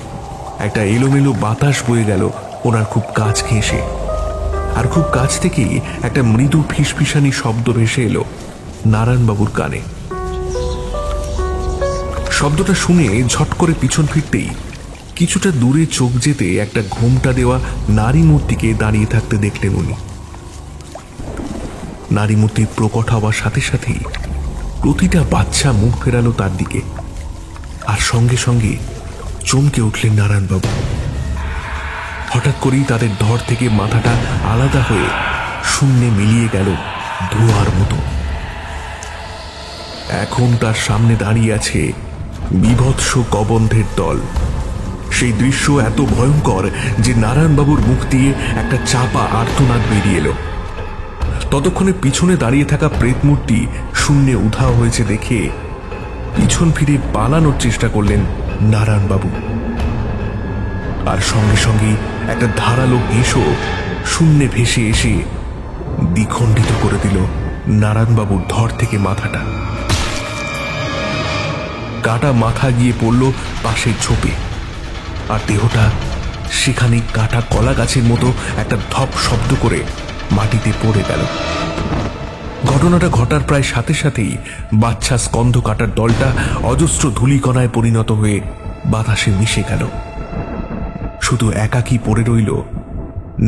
একটা এলোমেলো বাতাস বয়ে গেল ওনার খুব কাছ ঘেঁষে, আর খুব কাছ থেকেই একটা মৃদু ফিসফিসানি শব্দ ভেসে এলো নারায়ণবাবুর কানে। শব্দটা শুনে ঝট করে পিছন ফিরতেই কিছুটা দূরে চোখ যেতে একটা ঘোমটা দেওয়া নারী মূর্তিকে দাঁড়িয়ে থাকতে দেখলেন উনি। নারী মূর্তির প্রকট হওয়ার সাথে সাথেই প্রতিটা বাচ্চা মুখ ফেরালো তার দিকে, আর সঙ্গে সঙ্গে চমকে উঠলেন নারায়ণবাবু। হঠাৎ করেই তাদের ধর থেকে মাথাটা আলাদা হয়ে শূন্যে মিলিয়ে গেল ধোঁয়ার মতো। এখন তার সামনে দাঁড়িয়ে আছে বিভৎস কবন্ধের দল। সেই দৃশ্য এত ভয়ঙ্কর যে নারায়ণবাবুর মুখ দিয়ে একটা চাপা আর্তনাদ বেরিয়ে এলো। ততক্ষণে পিছনে দাঁড়িয়ে থাকা প্রেতমূর্তি শূন্যে উধাও হয়েছে দেখে পিছন ফিরে পালানোর চেষ্টা করলেন নারায়ণবাবু, আর সঙ্গে সঙ্গে একটা ধারালো হেসো শূন্যে ভেসে এসে দ্বিখণ্ডিত করে দিল নারায়ণবাবুর ধর থেকে মাথাটা। কাটা মাথা গিয়ে পড়ল পাশের ঝোপে, আর দেহটা সেখানে কাটা কলা গাছের মতো একটা ধপ শব্দ করে মাটিতে পড়ে গেল। ঘটনাটা ঘটার প্রায় সাথে সাথেই বাচ্চা স্কন্ধ কাটার দলটা অজস্র ধূলিকণায় পরিণত হয়ে বাতাসে মিশে গেল। শুধু একাকী পড়ে রইল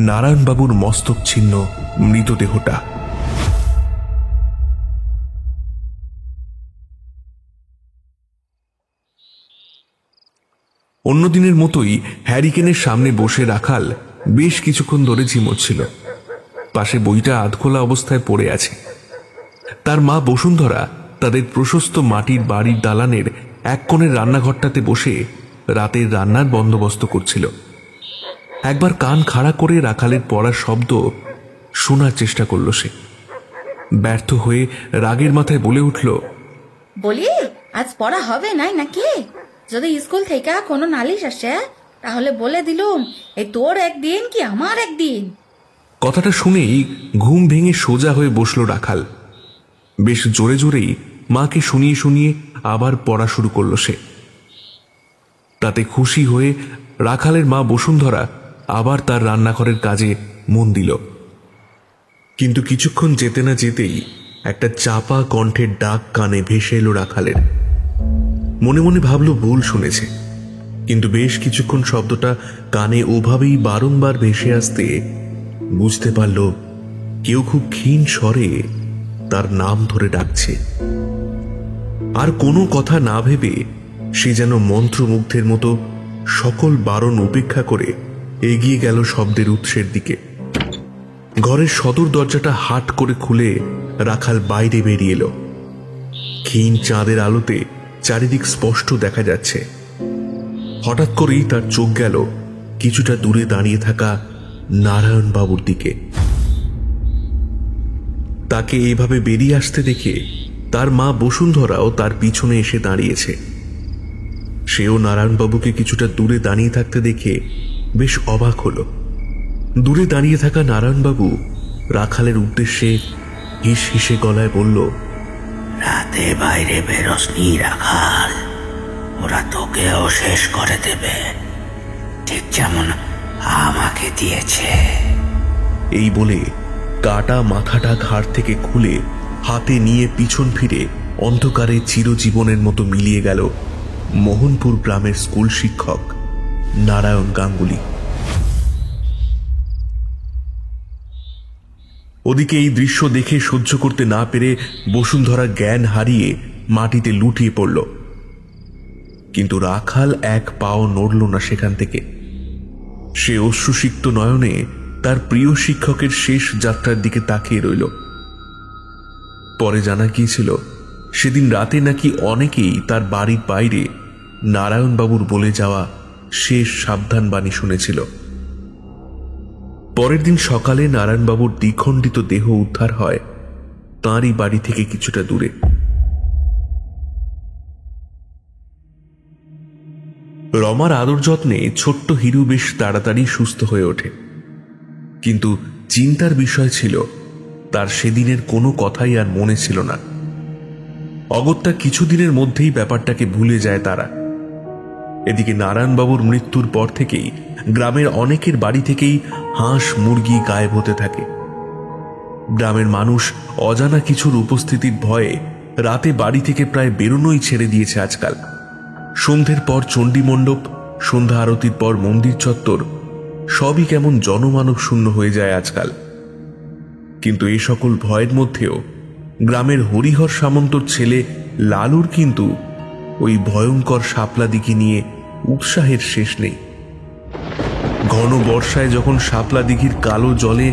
নারায়ণবাবুর মস্তক ছিন্ন মৃতদেহটা। অন্যদিনের মতোই হ্যারিকেনের সামনে বসে রাখাল বেশ কিছুক্ষণ ধরে ঝিমোচ্ছিল। পাশে বইটা আধখোলা অবস্থায় পড়ে আছে। তার মা বসুন্ধরা তাদের প্রশস্ত মাটির বাড়ির দালানের এক কোণের রান্নাঘরটাতে বসে রাতের রান্নার বন্দোবস্ত করছিল। একবার কান খাড়া করে রাখালের পড়ার শব্দ শোনার চেষ্টা করল সে। ব্যর্থ হয়ে রাগের মাথায় বলে উঠল, বলি আজ পড়া হবে নাই নাকি? যদি স্কুল থেকে কোনো নালিশ আসে তাহলে বলে দিলুম এই তোর একদিন কি আমার একদিন। কথাটা শুনেই ঘুম ভেঙে সোজা হয়ে বসল রাখাল। বেশ জোরে জোরেই মাকে শুনিয়ে শুনিয়ে আবার পড়া শুরু করল সে। তাতে খুশি হয়ে রাখালের মা বসুন্ধরা আবার তার রান্নাঘরের কাজে মন দিল। কিন্তু কিছুক্ষণ যেতে না যেতেই একটা চাপা কণ্ঠের ডাক কানে ভেসে এলো রাখালের। মনে মনে ভাবল ভুল শুনেছে, কিন্তু বেশ কিছুক্ষণ শব্দটা কানে ওভাবেই বারংবার ভেসে আসতে বুঝতে পারল কেউ খুব ক্ষীণ স্বরে তার নাম ধরে ডাকছে। আর কোনো কথা না ভেবে সে যেন মন্ত্রমুগ্ধের মতো সকল বারণ উপেক্ষা করে এগিয়ে গেল শব্দের উৎসের দিকে। ঘরের সদর দরজাটা হাট করে খুলে রাখাল বাইরে বেরিয়ে এলো। ক্ষীণ চাঁদের আলোতে চারিদিক স্পষ্ট দেখা যাচ্ছে। হঠাৎ করেই তার চোখ গেল কিছুটা দূরে দাঁড়িয়ে থাকা নারায়ণ বাবুর দিকে। তাকে এইভাবে বেরিয়ে আসতে দেখে তার মা বসুন্ধরাও তার পিছনে এসে দাঁড়িয়েছে। সেও নারায়ণবাবুকে কিছুটা দূরে দাঁড়িয়ে থাকতে দেখে বেশ অবাক হল। দূরে দাঁড়িয়ে থাকা নারায়ণবাবু রাখালের উদ্দেশ্যে হিস হিসে গলায় বলল, রাতে বাইরে বেরোসনি রাখাল, ওরা তোকেও শেষ করে দেবে, ঠিক যেমন আমাকে দিয়েছে। এই বলে কাটা মাথাটা ঘাড় থেকে খুলে হাতে নিয়ে পিছন ফিরে অন্ধকারে চিরজীবনের মতো মিলিয়ে গেল মোহনপুর গ্রামের স্কুল শিক্ষক নারায়ণ গাঙ্গুলি। ওদিকে এই দৃশ্য দেখে সহ্য করতে না পেরে বসুন্ধরা জ্ঞান হারিয়ে মাটিতে লুটিয়ে পড়ল। কিন্তু রাখাল এক পাও নড়ল না সেখান থেকে। সে অশ্রুসিক্ত নয়নে তার প্রিয় শিক্ষকের শেষ যাত্রার দিকে তাকিয়ে রইল। পরে জানা গিয়েছিল সেদিন রাতে নাকি অনেকেই তার বাড়ির বাইরে নারায়ণবাবুর বলে যাওয়া শেষ সাবধান বাণী শুনেছিল। পরের দিন সকালে নারায়ণবাবুর দ্বিখণ্ডিত দেহ উদ্ধার হয় তাঁরই বাড়ি থেকে কিছুটা দূরে। রমার আদর যত্নে ছোট্ট হিরু বেশ তাড়াতাড়ি সুস্থ হয়ে ওঠে। কিন্তু চিন্তার বিষয় ছিল তার সেদিনের কোনো কথাই আর মনে ছিল না। অগত্যা কিছুদিনের মধ্যেই ব্যাপারটাকে ভুলে যায় তারা। এদিকে নারায়ণবাবুর মৃত্যুর পর থেকেই গ্রামের অনেকের বাড়ি থেকেই হাঁস মুরগি গায়েব হতে থাকে। গ্রামের মানুষ অজানা কিছুর উপস্থিতির ভয়ে রাতে বাড়ি থেকে প্রায় বেরোনোই ছেড়ে দিয়েছে আজকাল। সন্ধ্যের পর চণ্ডীমণ্ডপ, সন্ধ্যা আরতির পর মন্দির চত্বর সবই কেমন জনমানব শূন্য হয়ে যায় আজকাল। কিন্তু এই সকল ভয়ের মধ্যেও গ্রামের হরিহর সামন্তর ছেলে লালুর কিন্তু ওই ভয়ঙ্কর শাপলা দিঘি নিয়ে উৎসাহের শেষ নেই। ঘন বর্ষায় যখন শাপলা দিঘির কালো জলে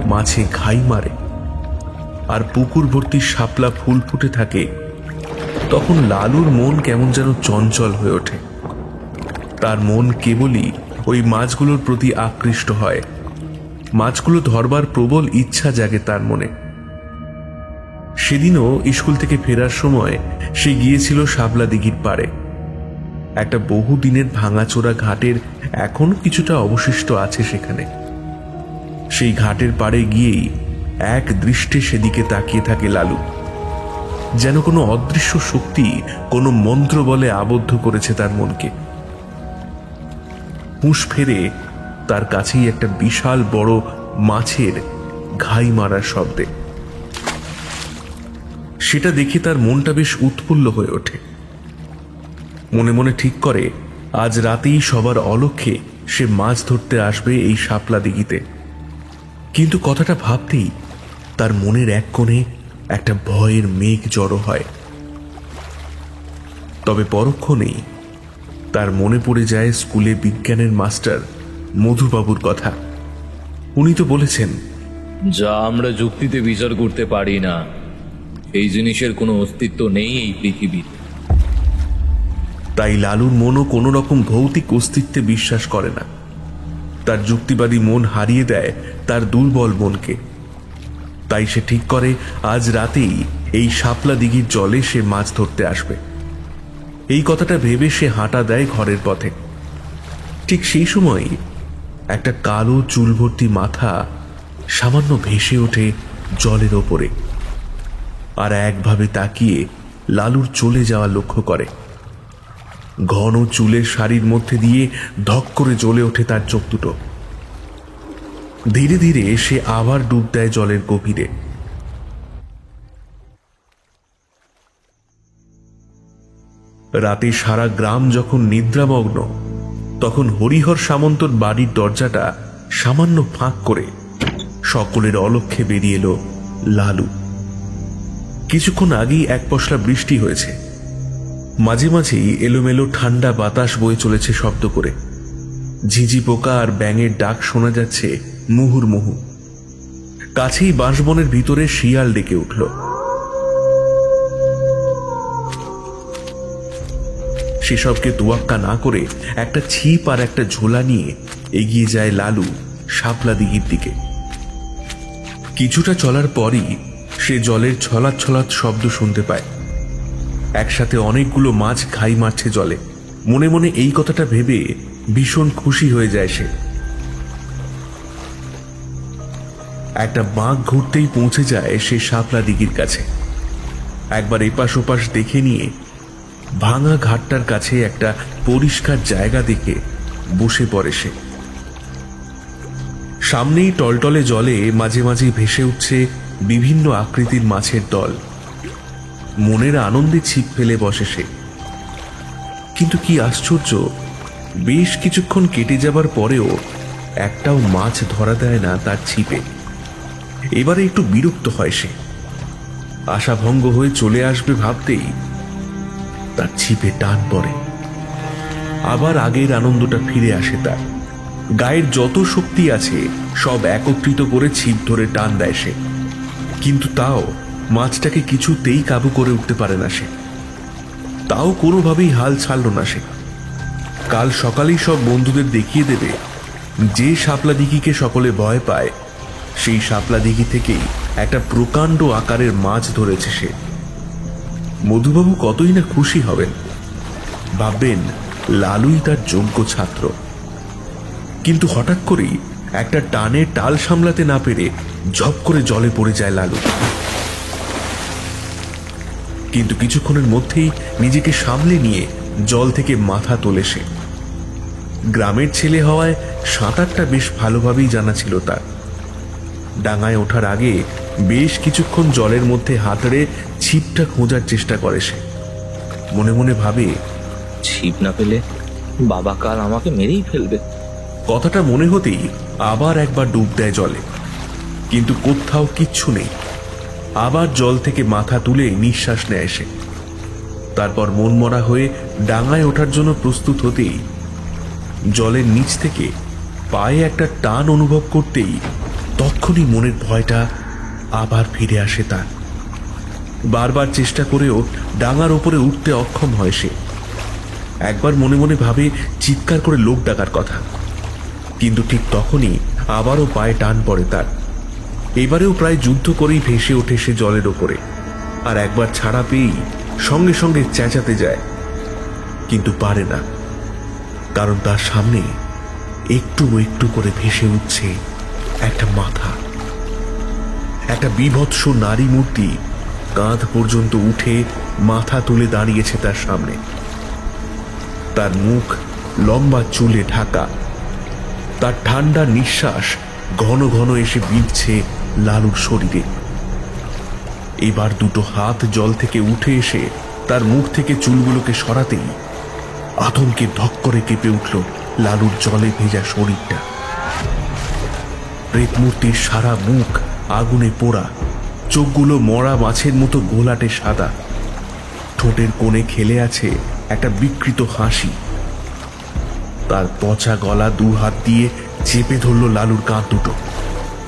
মাছে ঘাই মারে আর পুকুর ভর্তি শাপলা ফুল ফুটে থাকে, তখন লালুর মন কেমন যেন চঞ্চল হয়ে ওঠে। তার মন কেবলই ওই মাছগুলোর প্রতি আকৃষ্ট হয়। মাছগুলো ধরবার প্রবল ইচ্ছা জাগে তার মনে। সেদিনও স্কুল থেকে ফেরার সময় সে গিয়েছিল শাপলা দিঘির পাড়ে। একটা বহুদিনের ভাঙাচোরা ঘাটের এখনো কিছুটা অবশিষ্ট আছে সেখানে। সেই ঘাটের পাড়ে গিয়েই এক দৃষ্টে সেদিকে তাকিয়ে থাকে লালু, যেন কোনো অদৃশ্য শক্তি কোনো মন্ত্র বলে আবদ্ধ করেছে তার মনকে। হুঁশ ফেরে তার কাছেই একটা বিশাল বড় মাছের ঘাই মারার শব্দে। সেটা দেখে তার মনটা বেশ উৎফুল্ল হয়ে ওঠে। মনে মনে ঠিক করে আজ রাতেই সবার অলক্ষ্যে সে মাছ ধরতে আসবে এই শাপলা দিঘিতে। কিন্তু কথাটা ভাবতেই তার মনের এক কোণে একটা ভয়ের মেঘ জড়ো হয়। তবে পরক্ষণেই তার মনে পড়ে যায় স্কুলে বিজ্ঞানের মাস্টার মধুবাবুর কথা। উনি তো বলেছেন, যা আমরা যুক্তিতে বিচার করতে পারি না এই জিনিসের কোনো অস্তিত্ব নেই এই পৃথিবীতে। তাই লালুর মনও কোনো রকম ভৌতিক অস্তিত্বে বিশ্বাস করে না। তার যুক্তিবাদী মন হারিয়ে দেয় তার দুর্বল মনকে। তাই সে ঠিক করে আজ রাতেই এই শাপলা দিঘির জলে সে মাছ ধরতে আসবে। এই কথাটা ভেবে সে হাঁটা দেয় ঘরের পথে। ঠিক সেই সময় একটা কালো চুল ভর্তি মাথা সামান্য ভেসে ওঠে জলের ওপরে, আর একভাবে তাকিয়ে লালুর চলে যাওয়া লক্ষ্য করে। ঘন চুলের শাড়ির মধ্যে দিয়ে ধক করে জ্বলে ওঠে তার চোখ দুটো। ধীরে ধীরে সে আবার ডুব দেয় জলের গভীরে। রাতে সারা গ্রাম যখন নিদ্রামগ্ন, তখন হরিহর সামন্তর বাড়ির দরজাটা সামান্য ফাঁক করে সকলের অলক্ষ্যে বেরিয়ে এলো লালু। কিছুক্ষণ আগেই এক পশলা বৃষ্টি হয়েছে। মাঝে মাঝেই এলোমেলো ঠান্ডা বাতাস বয়ে চলেছে শব্দ করে। ঝিঝি পোকা আর ব্যাঙের ডাক শোনা যাচ্ছে মুহুর্মুহু। কাছেই বাঁশবনের ভিতরে শিয়াল ডেকে উঠল। সেসবকে তোয়াক্কা না করে একটা ছিপ আর একটা ঝোলা নিয়ে এগিয়ে যায় লালু শাপলা দিঘির দিকে। কিছুটা চলার পরই সে জলের ছলাৎ ছলাৎ শব্দ শুনতে পায়। একসাথে অনেকগুলো মাছ ঘাই মারছে জলে। মনে মনে এই কথাটা ভেবে ভীষণ খুশি হয়ে যায় সে। একটা বাঁক ঘুরতেই পৌঁছে যায় সে শাপলা দিঘির কাছে। একবার এপাশ ওপাশ দেখে নিয়ে ভাঙা ঘাটটার কাছে একটা পরিষ্কার জায়গা দেখে বসে পড়ে সে। সামনেই টলটলে জলে মাঝে মাঝে ভেসে উঠছে বিভিন্ন আকৃতির মাছের দল। মনের আনন্দে ছিপ ফেলে বসে সে। কিন্তু কি আশ্চর্য, বেশ কিছুক্ষণ কেটে যাবার পরেও একটাও মাছ ধরা দেয় না তার ছিপে। এবারে একটু বিরক্ত হয় সে। আশাভঙ্গ হয়ে চলে আসবে ভাবতেই তার ছিপে টান পড়ে। আবার আগের আনন্দটা ফিরে আসে তার। গায়ের যত শক্তি আছে সব একত্রিত করে ছিপ ধরে টান দেয় সে। কিন্তু তাও মাছটাকে কিছুতেই কাবু করে উঠতে পারে না সে। তাও কোনোভাবেই হাল ছাড়ল না সে। কাল সকালেই সব বন্ধুদের দেখিয়ে দেবে যে শাপলা দিঘিকে সকলে ভয় পায়, সেই শাপলা দিঘি থেকেই একটা প্রকাণ্ড আকারের মাছ ধরেছে সে। মধুবাবু কতই না খুশি হবেন, ভাববেন লালুই তার যোগ্য ছাত্র। কিন্তু হঠাৎ করেই একটা টানে টাল সামলাতে না পেরে ঝপ করে জলে পড়ে যায় লালু। কিন্তু কিছুক্ষণের মধ্যেই নিজেকে সামলে নিয়ে জল থেকে মাথা তোলে সে। গ্রামের ছেলে হওয়ায় সাঁতারটা বেশ ভালোভাবেই জানা ছিল তার। ডাঙায় ওঠার আগে বেশ কিছুক্ষণ জলের মধ্যে হাতড়ে ছিপটা খোঁজার চেষ্টা করে সে। মনে মনে ভাবে, ছিপ না পেলে বাবা কাল আমাকে মেরেই ফেলবে। কথাটা মনে হতেই আবার একবার ডুব দেয় জলে। কিন্তু কোথাও কিচ্ছু নেই। আবার জল থেকে মাথা তুলে নিঃশ্বাস নেয় সে। তারপর মনমরা হয়ে ডাঙায় ওঠার জন্য প্রস্তুত হতেই জলের নিচ থেকে পায়ে একটা টান অনুভব করতেই তৎক্ষণই মনের ভয়টা আবার ফিরে আসে তার। বারবার চেষ্টা করেও ডাঙার ওপরে উঠতে অক্ষম হয় সে। একবার মনে মনে ভাবে চিৎকার করে লোক ডাকার কথা, কিন্তু ঠিক তখনই আবারও পায়ে টান পড়ে তার। এবারেও প্রায় যুদ্ধ করেই ভেসে ওঠে সে জলের ওপরে। আর একবার ছাড়া পেয়েই সঙ্গে সঙ্গে চেঁচাতে যায়, কিন্তু পারে না, কারণ তার সামনে একটু একটু করে ভেসে উঠছে একটা মাথা। একটা বিভৎস নারী মূর্তি কাঁধ পর্যন্ত উঠে মাথা তুলে দাঁড়িয়েছে তার সামনে। তার মুখ লম্বা চুলে ঢাকা। তার ঠান্ডা নিঃশ্বাস ঘন ঘন এসে বিঁধছে লালুর শরীরে। এবার দুটো হাত জল থেকে উঠে এসে তার মুখ থেকে চুলগুলোকে সরাতেই আতঙ্কে ধক করে কেঁপে উঠল লালুর জলে ভেজা শরীরটা। প্রেতমূর্তির সারা মুখ আগুনে পোড়া, চোখগুলো মরা মাছের মতো ঘোলাটে সাদা। ঠোঁটের কোণে খেলে আছে একটা বিকৃত হাসি। তার পচা গলা দু হাত দিয়ে চেপে ধরল লালুর কাঁধ দুটো।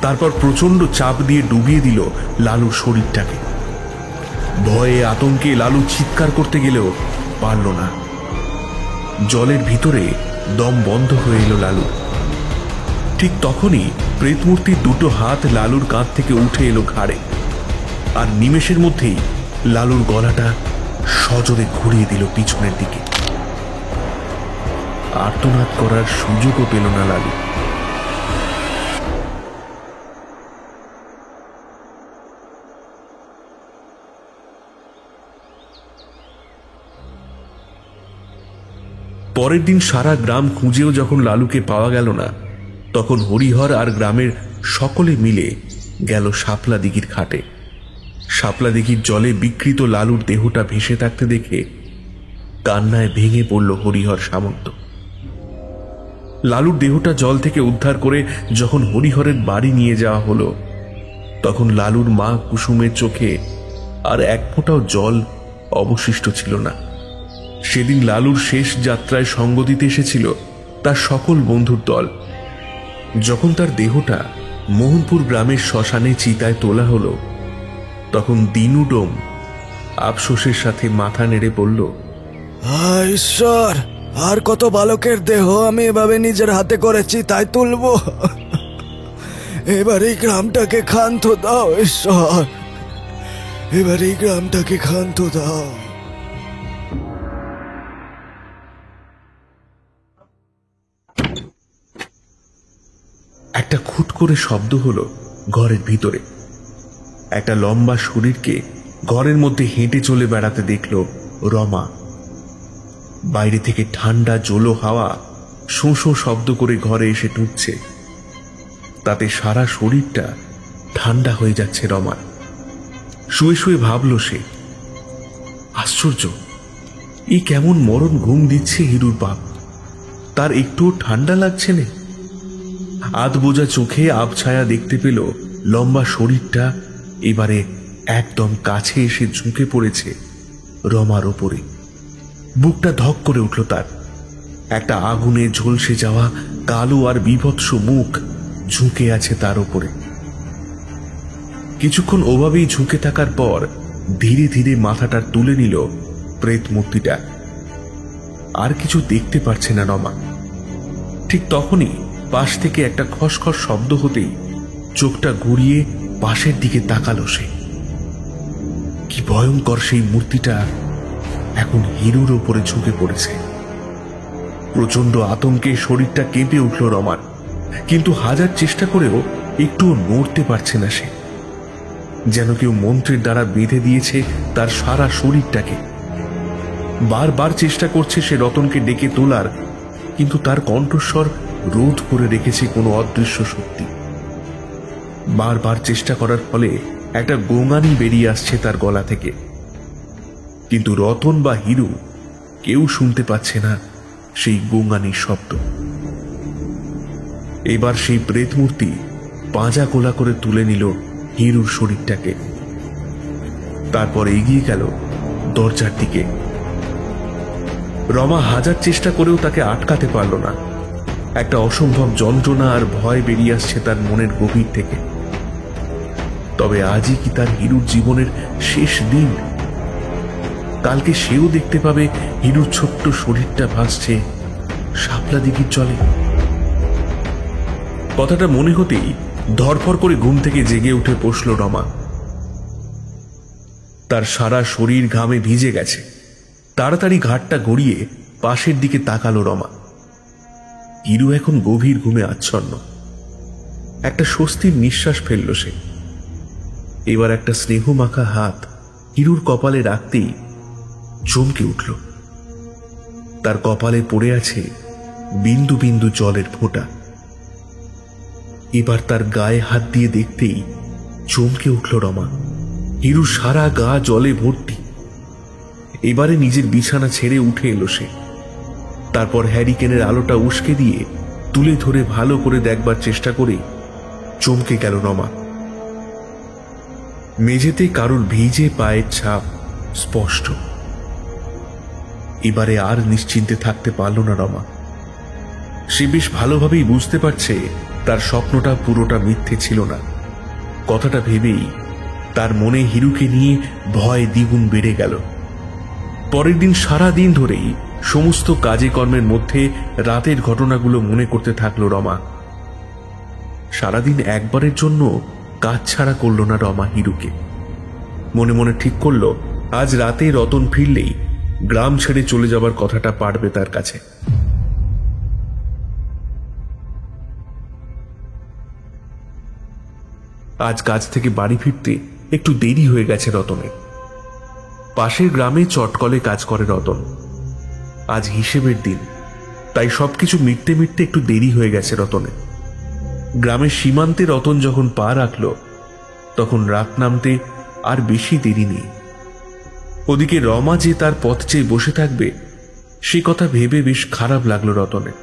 তারপর প্রচন্ড চাপ দিয়ে ডুবিয়ে দিল লালুর শরীরটাকে। ভয়ে আতঙ্কে লালু চিৎকার করতে গেলেও পারল না। জলের ভিতরে দম বন্ধ হয়ে এলো লালু। ঠিক তখনই প্রেতমূর্তির দুটো হাত লালুর কাঁধ থেকে উঠে এলো ঘাড়ে, আর নিমেষের মধ্যেই লালুর গলাটা সজোরে ঘুরিয়ে দিল পিছনের দিকে। আর্তনাদ করার সুযোগও পেল না লালু। পরের দিন সারা গ্রাম খুঁজেও যখন লালুকে পাওয়া গেল না, তখন হরিহর আর গ্রামের সকলে মিলে গেল শাপলা দিঘির ঘাটে। শাপলা দিঘির জলে বিকৃত লালুর দেহটা ভেসে থাকতে দেখে কান্নায় ভেঙে পড়ল হরিহর সামন্ত। লালুর দেহটা জল থেকে উদ্ধার করে যখন হরিহরের বাড়ি নিয়ে যাওয়া হলো, তখন লালুর মা কুসুমের চোখে আর এক ফোঁটাও জল অবশিষ্ট ছিল না। সেদিন লালুর শেষ যাত্রায় সঙ্গ দিতে এসেছিল তার সকল বন্ধুর দল। যখন তার দেহটা মোহনপুর গ্রামের শ্মশানে চিতায় তোলা হলো, তখন দিনুডোম আফসোসের সাথে মাথা নেড়ে বলল, ঈশ্বর, আর কত বালকের দেহ আমি এভাবে নিজের হাতে করেছি তাই তুলব। এবার এই গ্রামটাকে ক্ষান্ত দাও ঈশ্বর, এবার এই গ্রামটাকে ক্ষান্ত দাও। একটা খুট করে শব্দ হলো ঘরের ভিতরে। একটা লম্বা শরীরকে ঘরের মধ্যে হেঁটে চলে বেড়াতে দেখল রমা। বাইরে থেকে ঠান্ডা জোলো হাওয়া শোঁ শোঁ শব্দ করে ঘরে এসে ঢুকছে, তাতে সারা শরীরটা ঠান্ডা হয়ে যাচ্ছে রমার। শুয়ে শুয়ে ভাবল সে, আশ্চর্য, এই কেমন মরণ ঘুম দিচ্ছে হিরুর বাপ, তার একটুও ঠান্ডা লাগছে না। আধ বোঝা চোখে আবছায়া দেখতে পেল লম্বা শরীরটা এবারে একদম কাছে এসে ঝুঁকে পড়েছে রমার ওপরে। বুকটা ধক করে উঠল তার। একটা আগুনে ঝলসে যাওয়া কালো আর বিভৎস মুখ ঝুঁকে আছে তার ওপরে। কিছুক্ষণ ওভাবেই ঝুঁকে থাকার পর ধীরে ধীরে মাথাটা তুলে নিল প্রেত মূর্তিটা। আর কিছু দেখতে পারছে না রমা। ঠিক তখনই পাশ থেকে একটা খসখস শব্দ হতেই চোখটা ঘুরিয়ে পাশের দিকে তাকালো সে। কি ভয়ঙ্কর সেই মূর্তিটা এখন হিরুর ওপরে ঝুঁকে পড়েছে। প্রচন্ড আতঙ্কে শরীরটা কেঁপে উঠল রমার, কিন্তু হাজার চেষ্টা করেও একটুও নড়তে পারছে না সে। যেন কেউ মন্ত্রের দ্বারা বেঁধে দিয়েছে তার সারা শরীরটাকে। বারবার চেষ্টা করছে সে রতনকে ডেকে তোলার, কিন্তু তার কণ্ঠস্বর রোধ করে রেখেছে কোনো অদৃশ্য শক্তি। বারবার চেষ্টা করার ফলে একটা গোঙানি বেরিয়ে আসছে তার গলা থেকে, কিন্তু রতন বা হিরু কেউ শুনতে পাচ্ছে না সেই গোঙানির শব্দ। এবার সেই প্রেত মূর্তি পাঁজা কোলা করে তুলে নিল হিরুর শরীরটাকে। তারপর এগিয়ে গেল দরজার দিকে। রমা হাজার চেষ্টা করেও তাকে আটকাতে পারল না। একটা অসম্ভব যন্ত্রণা আর ভয় বেরিয়ে আসছে তার মনের গভীর থেকে। তবে আজই কি তার হিরুর জীবনের শেষ দিন? কালকে সেও দেখতে পাবে হিরুর ছোট্ট শরীরটা ভাসছে শাপলা দিঘির জলে। কথাটা মনে হতেই ধরফর করে ঘুম থেকে জেগে উঠে বসল রমা। তার সারা শরীর ঘামে ভিজে গেছে। তাড়াতাড়ি ঘাটটা গড়িয়ে পাশের দিকে তাকালো রমা। হিরু এখন গভীর ঘুমে আচ্ছন্ন। একটা স্বস্তির নিঃশ্বাস ফেলল সে। এবার একটা স্নেহ মাখা হাত হিরুর কপালে রাখতেই চমকে উঠল। তার কপালে পড়ে আছে বিন্দু বিন্দু জলের ফোঁটা। এবার তার গায়ে হাত দিয়ে দেখতেই চমকে উঠল রমা। হিরুর সারা গা জলে ভর্তি। এবারে নিজের বিছানা ছেড়ে উঠে এলো সে। তারপর হ্যারিকেনের আলোটা উস্কে দিয়ে তুলে ধরে ভালো করে দেখবার চেষ্টা করে চমকে গেল রমা। মেঝেতে কারোর ভিজে পায়ের ছাপ স্পষ্ট। এবারে আর নিশ্চিন্তে থাকতে পারল না রমা। সে বেশ ভালোভাবেই বুঝতে পারছে তার স্বপ্নটা পুরোটা মিথ্যে ছিল না। কথাটা ভেবেই তার মনে হিরুকে নিয়ে ভয় দ্বিগুণ বেড়ে গেল। পরের দিন সারা দিন ধরেই সমস্ত কাজে কর্মের মধ্যে রাতের ঘটনাগুলো মনে করতে থাকলো রমা। সারাদিন একবারের জন্য কাজ ছাড়া করল না রমা হিরুকে। মনে মনে ঠিক করল আজ রাতে রতন ফিরলেই গ্রাম ছেড়ে চলে যাবার কথাটা পারবে তার কাছে। আজ কাজ থেকে বাড়ি ফিরতে একটু দেরি হয়ে গেছে রতনের। পাশের গ্রামে চটকলে কাজ করে রতন। আজ হিসেবের দিন, তাই সবকিছু মিটতে মিটতে একটু দেরি হয়ে গেছে রতনের। গ্রামের সীমান্তে রতন যখন পা রাখল তখন রাত নামতে আর বেশি দেরি নেই। ওদিকে রমা যে তার পথ চেয়ে বসে থাকবে সে কথা ভেবে বেশ খারাপ লাগলো রতনের।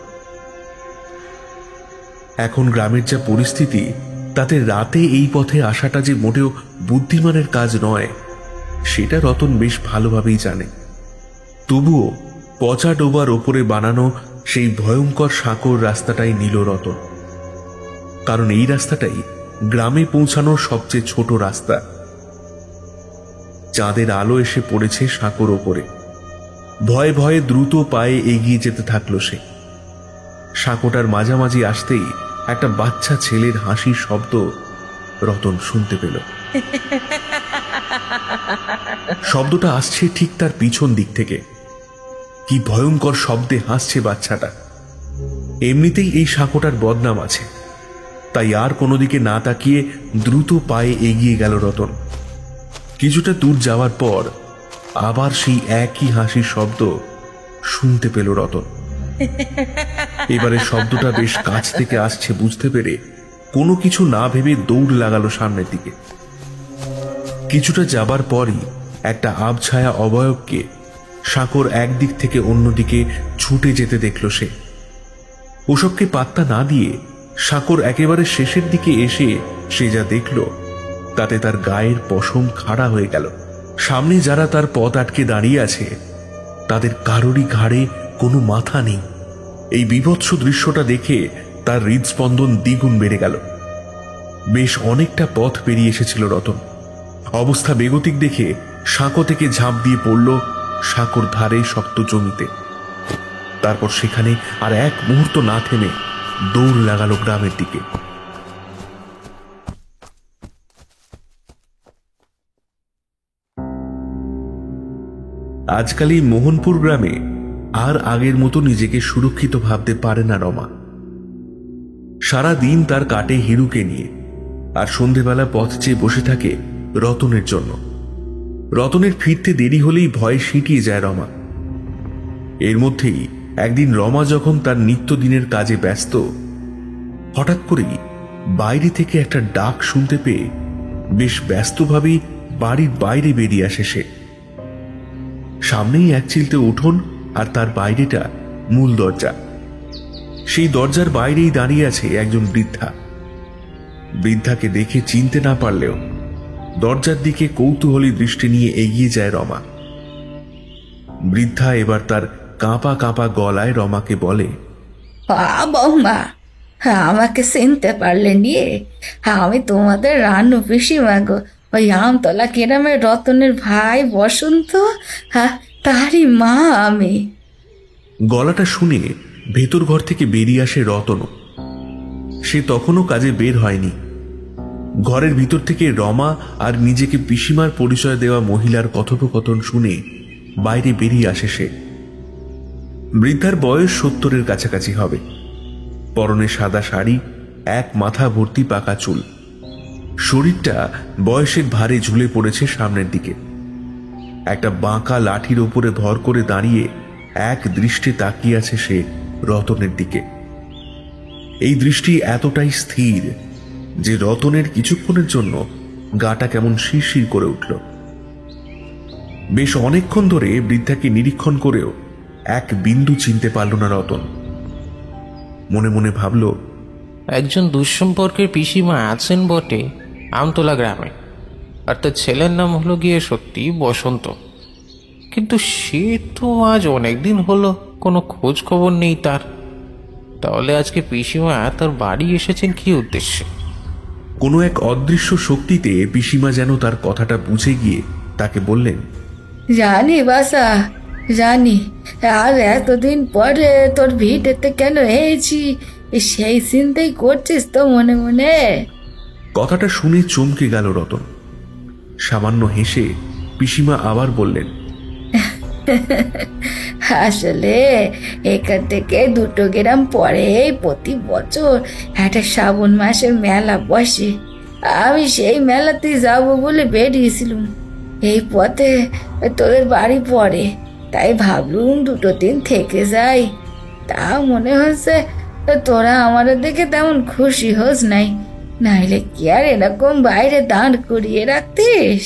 এখন গ্রামের যা পরিস্থিতি তাতে রাতে এই পথে আসাটা যে মোটেও বুদ্ধিমানের কাজ নয় সেটা রতন বেশ ভালোভাবেই জানে। তবুও পচা ডোবার ওপরে বানানো সেই ভয়ঙ্কর সাঁকোর রাস্তাটাই নিল রতন, কারণ এই রাস্তাটাই গ্রামে পৌঁছানোর সবচেয়ে ছোট রাস্তা। চাঁদের আলো এসে পড়েছে সাঁকোর ওপরে। ভয়ে ভয়ে দ্রুত পায়ে এগিয়ে যেতে থাকলো সে। সাঁকোটার মাঝামাঝি আসতেই একটা বাচ্চা ছেলের হাসির শব্দ রতন শুনতে পেল। শব্দটা আসছে ঠিক তার পিছন দিক থেকে। কি ভয়ঙ্কর শব্দে হাসছে বাচ্চাটা। এমনিতেই এই সাঁকোটার বদনাম আছে, তাই আর কোনো দিকে না তাকিয়ে দ্রুত পায়ে এগিয়ে গেল রতন। কিছুটা দূর যাওয়ার পর আবার সেই একই হাসির শব্দ শুনতে পেল রতন। এবারে শব্দটা বেশ কাছ থেকে আসছে বুঝতে পেরে কোনো কিছু না ভেবে দৌড় লাগালো সামনের দিকে। কিছুটা যাবার পরই একটা আবছায়া অবয়বকে সাঁকোর একদিক থেকে অন্যদিকে ছুটে যেতে দেখল সে। ওসবকে পাত্তা না দিয়ে সাঁকোর একেবারে শেষের দিকে এসে সে যা দেখল তাতে তার গায়ের পশম খাড়া হয়ে গেল। সামনে যারা তার পথ আটকে দাঁড়িয়ে আছে তাদের কারোরই ঘাড়ে কোনো মাথা নেই। এই বীভৎস দৃশ্যটা দেখে তার হৃদস্পন্দন দ্বিগুণ বেড়ে গেল। বেশ অনেকটা পথ পেরিয়ে এসেছিল রতন। অবস্থা বেগতিক দেখে সাঁকো থেকে ঝাঁপ দিয়ে পড়ল সাঁকোর ধারে শক্ত জমিতে। তারপর সেখানে আর এক মুহূর্ত না থেমে দৌড় লাগালো গ্রামের দিকে। আজকাল এই মোহনপুর গ্রামে আর আগের মতো নিজেকে সুরক্ষিত ভাবতে পারে না রমা। সারা দিন তার কাটে হিরুকে নিয়ে, আর সন্ধেবেলা পথ চেয়ে বসে থাকে রতনের জন্য। রতনের ফিরতে দেরি হলেই ভয়ে সিঁটিয়ে যায় রমা। এর মধ্যেই একদিন রমা যখন তার নিত্যদিনের কাজে ব্যস্ত, হঠাৎ করেই বাইরে থেকে একটা ডাক শুনতে পেয়ে বেশ ব্যস্তভাবেই বাড়ির বাইরে বেরিয়ে আসে সে। সামনেই এক চিলতে উঠোন আর তার বাইরেটা মূল দরজা। সেই দরজার বাইরেই দাঁড়িয়ে আছে একজন বৃদ্ধা। বৃদ্ধাকে দেখে চিনতে না পারলেও দরজার দিকে কৌতূহলী দৃষ্টি নিয়ে এগিয়ে যায় রমা। বৃদ্ধা এবার তার কাঁপা কাঁপা গলায় রমাকে বলে, বৌমা, আমাকে চিনতে পারলে নিয়ে? আমি তোমাদের রানু পিসিমা গো, ওই আমতলা গ্রামের রতনের ভাই বসন্ত, তারই মা আমি। গলাটা শুনে ভেতর ঘর থেকে বেরিয়ে আসে রতন। সে তখনও কাজে বের হয়নি। ঘরের ভিতর থেকে রমা আর নিজেকে পিসিমার পরিচয় দেওয়া মহিলার কথোপকথন শুনে বাইরে বেরিয়ে আসে সে। বৃদ্ধার বয়স 70-এর কাছাকাছি হবে। পরনে সাদা শাড়ি, এক মাথা ভর্তি পাকা চুল। শরীরটা বয়সের ভারে ঝুলে পড়েছে সামনের দিকে। একটা বাঁকা লাঠির ওপরে ভর করে দাঁড়িয়ে এক দৃষ্টে তাকিয়ে আছে সে রতনের দিকে। এই দৃষ্টি এতটাই স্থির যে রতনের কিছুক্ষণের জন্য গাটা কেমন শিরশির করে উঠল। বেশ অনেকক্ষণ ধরে বৃদ্ধাকে নিরীক্ষণ করেও এক বিন্দু চিনতে পারল না রতন। মনে মনে ভাবল, একজন দুঃসম্পর্কের পিসিমা আছেন বটে আমতলা গ্রামে, আর তার ছেলের নাম হলো গিয়ে সত্যি বসন্ত। কিন্তু সে তো আজ অনেকদিন হলো কোনো খোঁজ খবর নেই তার। তাহলে আজকে পিসিমা তার বাড়ি এসেছেন কি উদ্দেশ্যে? কোনো এক অদৃশ্য শক্তিতে পিসিমা যেন তার কথাটা বুঝে গিয়ে তাকে বললেন, জানি বাসা, জানি। আর এতদিন পরে তোর ভিটেতে কেন এসেছি সেই চিন্তাই করছিস তো মনে মনে। কথাটা শুনে চমকে গেল রতন। সামান্য হেসে পিসিমা আবার বললেন, আসলে এখান থেকে 2 গ্রাম পরে প্রতি বছর একটা শ্রাবণ মাসের মেলা বসে। আমি সেই মেলাতে যাব বলে বেরিয়েছিলাম। এই পথে তোদের বাড়ি পড়ে, তাই ভাবলুম 2 দিন থেকে যাই। তা মনে হচ্ছে তোরা আমাদের দেখে তেমন খুশি হোস নাই, নাইলে কি আর এরকম বাইরে দাঁড় করিয়ে রাখতিস।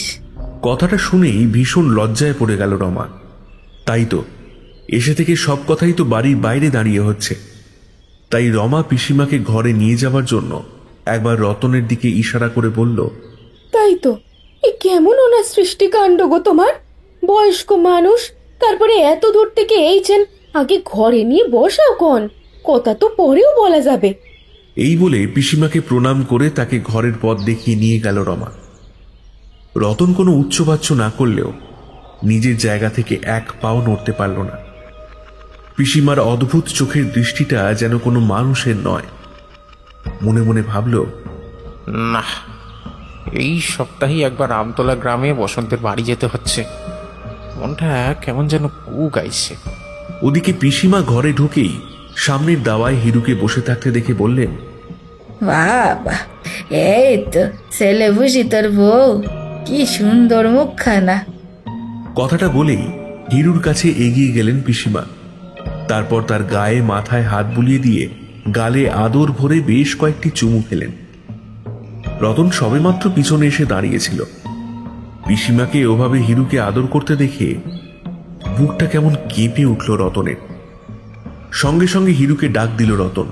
কথাটা শুনেই ভীষণ লজ্জায় পড়ে গেল রমা। তাই তো, এসে থেকে সব কথাই তো বাড়ির বাইরে দাঁড়িয়ে হচ্ছে। তাই রমা পিসিমাকে ঘরে নিয়ে যাবার জন্য একবার রতনের দিকে ইশারা করে বলল, তাই তো, এ কেমন ওনার সৃষ্টিকাণ্ড গো তোমার! বয়স্ক মানুষ, তারপরে এত দূর থেকে এইছেন, আগে ঘরে নিয়ে বসাও কোন, কথা তো পরেও বলা যাবে। এই বলে পিসিমাকে প্রণাম করে তাকে ঘরের পথ দেখিয়ে নিয়ে গেল রমা। রতন কোনো উচ্চবাচ্য না করলেও নিজের জায়গা থেকে এক পাও নড়তে পারল না। পিসিমার অদ্ভুত চোখের দৃষ্টিটা যেন কোনো মানুষের নয়। মনে মনে ভাবল, না, এই সপ্তাহেই একবার আমতলা গ্রামে বসন্তের বাড়ি যেতে হচ্ছে। মনটা কেমন যেন কু গাইছে। ওদিকে পিসিমা ঘরে ঢুকেই সামনের দাওয়ায় হিরুকে বসে থাকতে দেখে বললেন, বাবা, এই তো ছেলে বুঝি তোর বউ, কি সুন্দর মুখখানা। কথাটা বলেই হিরুর কাছে এগিয়ে গেলেন পিসিমা। তারপর তার গায়ে মাথায় হাত বুলিয়ে দিয়ে গালে আদর ভরে বেশ কয়েকটি চুমু খেলেন। রতন সবেমাত্র পিছনে এসে দাঁড়িয়েছিল। পিসিমাকে ওভাবে হিরুকে আদর করতে দেখে বুকটা কেমন কেঁপে উঠল রতনের। সঙ্গে সঙ্গে হিরুকে ডাক দিল রতন।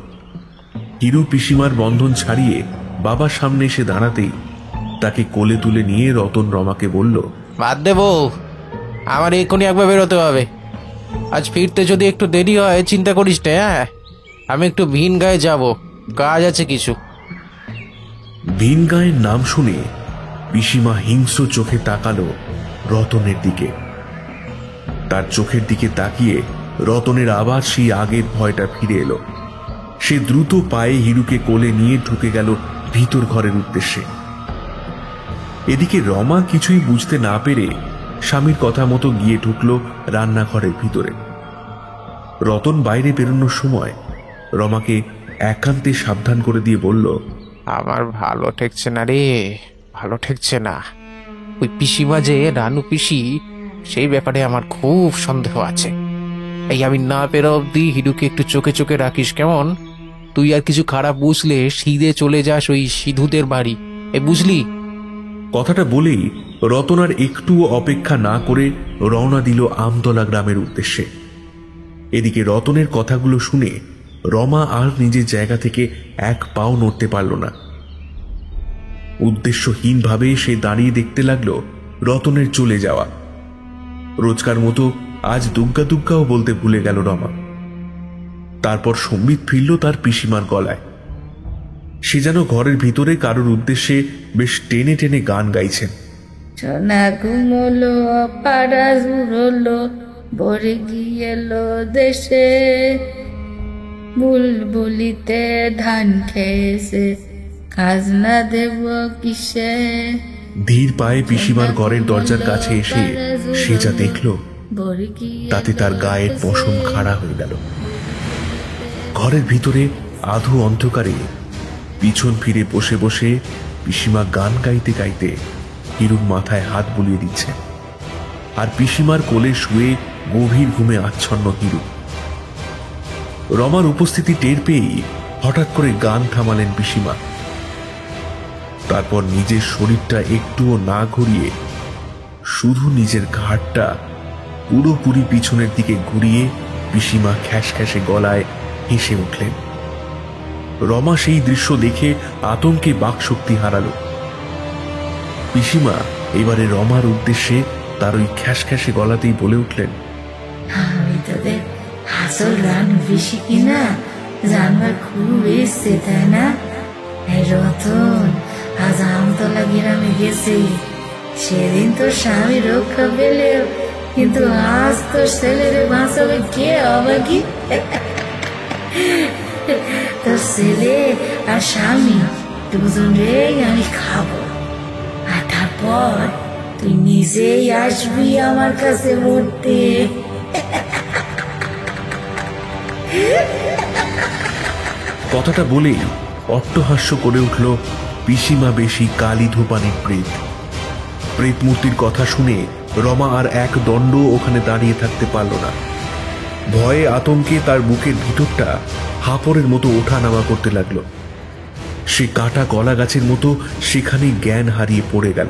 হিরু পিসিমার বন্ধন ছাড়িয়ে বাবার সামনে এসে দাঁড়াতেই তাকে কোলে তুলে নিয়ে রতন রমাকে বলল, বাদ দেবো, আমার এক্ষুনি একবার বেরোতে হবে। আজ ফিরতে যদি একটু দেরি হয় চিন্তা করিস না। হ্যাঁ, আমি একটু ভিন গায়ে যাব, কাজ আছে কিছু। ভিন গায়ের নাম শুনে পিসিমা হিংস্র চোখে তাকালো রতনের দিকে। তার চোখের দিকে তাকিয়ে রতনের আবার সেই আগের ভয়টা ফিরে এলো। সে দ্রুত পায়ে হিরুকে কোলে নিয়ে ঢুকে গেল ভিতর ঘরের উদ্দেশ্যে। এদিকে রমা কিছুই বুঝতে না পেরে স্বামীর কথা মতো গিয়ে ঢুকলো রান্নাঘরের ভিতরে। রতন বাইরে বেরোনোর সময় রমাকে একান্তে সাবধান করে দিয়ে বলল, আমার ভালো ঠেকছে না রে, ভালো ঠেকছে না। ওই পিসিমা যে রানু পিসি, সেই ব্যাপারে আমার খুব সন্দেহ আছে। এই আমি না পেরা অব্দি হিরুকে একটু চোখে চোখে রাখিস কেমন? তুই আর কিছু খারাপ বুঝলে সিধে চলে যাস ওই সিধুদের বাড়ি, এই বুঝলি? কথাটা বলেই রতন আর একটুও অপেক্ষা না করে রওনা দিল আমতলা গ্রামের উদ্দেশ্যে। এদিকে রতনের কথাগুলো শুনে রমা আর নিজের জায়গা থেকে এক পাও নড়তে পারল না। উদ্দেশ্যহীনভাবে সে দাঁড়িয়ে দেখতে লাগলো রতনের চলে যাওয়া। রোজকার মতো আজ দুগ্গা দুগ্গাও বলতে ভুলে গেল রমা। তারপর সম্বিত ফিরল তার পিসিমার গলায়। সে যেন ঘরের ভিতরে কারোর উদ্দেশ্যে বেশ টেনে টেনে গান গাইছেন। সোনা ঘুমলো পাড়া জুড়লো, ভরে গিয়েলো দেশে, বুলবুলিতে ধান খেয়েছে, খাজনা দেব কিসে। ধীর পায়ে পিসিমার ঘরের দরজার কাছে এসে সে যা দেখল তাতে তার গায়ের পশম খাড়া হয়ে গেল। ঘরের ভিতরে আধো অন্ধকারে পিছন ফিরে বসে বসে পিসিমা গান গাইতে গাইতে হিরুর মাথায় হাত বুলিয়ে দিচ্ছে, আর পিসিমার কোলে শুয়ে গভীর ঘুমে আচ্ছন্ন হিরু। রমার উপস্থিতি টের পেয়েই হঠাৎ করে গান থামালেন পিসিমা। তারপর নিজের শরীরটা একটুও না ঘুরিয়ে শুধু নিজের ঘাড়টা পুরোপুরি পিছনের দিকে ঘুরিয়ে পিসিমা খ্যাসখ্যাসে গলায় হেসে উঠলেন। রমা সেই দৃশ্য দেখে আতঙ্কে বাকশক্তি হারালো। পিসিমা এবারে রমার উদ্দেশ্যে তার ওই খ্যাসখ্যাসে গলাতেই বলে উঠলেন, আমি তোদের আসল রানু বেশি কিনা জানবার খুব ইচ্ছে, তাই না? এই রতন, আজ আমতলা গ্রামে গেছে, সেদিন তোর স্বামী রক্ষা পেলে, কিন্তু আজ তোর ছেলেরে বাঁচাবে কে অবাকি? তোর ছেলে আর স্বামী দুজন রে আমি খাবো, আর তারপর তুই নিজেই আসবি আমার কাছে মরতে। কথাটা বলেই অট্টহাস্য করে উঠল পিসিমা বেশি কালী ধূপানির প্রেত। প্রেত মূর্তির কথা শুনে রমা আর এক দণ্ড ওখানে দাঁড়িয়ে থাকতে পারল না। ভয়ে আতঙ্কে তার বুকের ভিতরটা হাঁপড়ের মতো ওঠা নামা করতে লাগলো। সে কাটা কলা গাছের মতো সেখানে জ্ঞান হারিয়ে পড়ে গেল।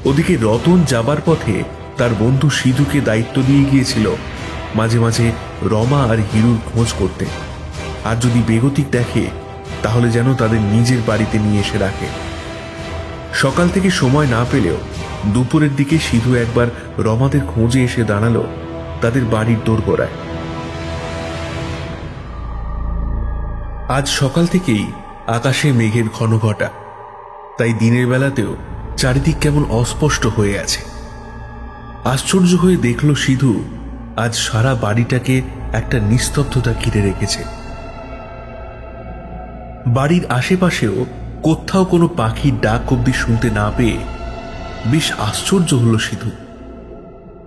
ওদিকে রতন যাবার পথে তার বন্ধু সিধুকে দায়িত্ব দিয়ে গিয়েছিল মাঝে মাঝে রমা আর হিরুর খোঁজ করতে, আর যদি বেগতিক দেখে তাহলে যেন তাদের নিজের বাড়িতে নিয়ে এসে রাখে। সকাল থেকে সময় না পেলেও দুপুরের দিকে সিধু একবার রমাদের খোঁজে এসে দাঁড়ালো তাদের বাড়ির দোরগোড়ায়। আজ সকাল থেকেই আকাশে মেঘের ঘনঘটা, তাই দিনের বেলাতেও চারিদিক কেমন অস্পষ্ট হয়ে আছে। আশ্চর্য হয়ে দেখল সিধু আজ সারা বাড়িটাকে একটা নিস্তব্ধতা ঘিরে রেখেছে। বাড়ির আশেপাশেও কোথাও কোনো পাখির ডাক অব্দি শুনতে না পেয়ে বেশ আশ্চর্য হল সিধু।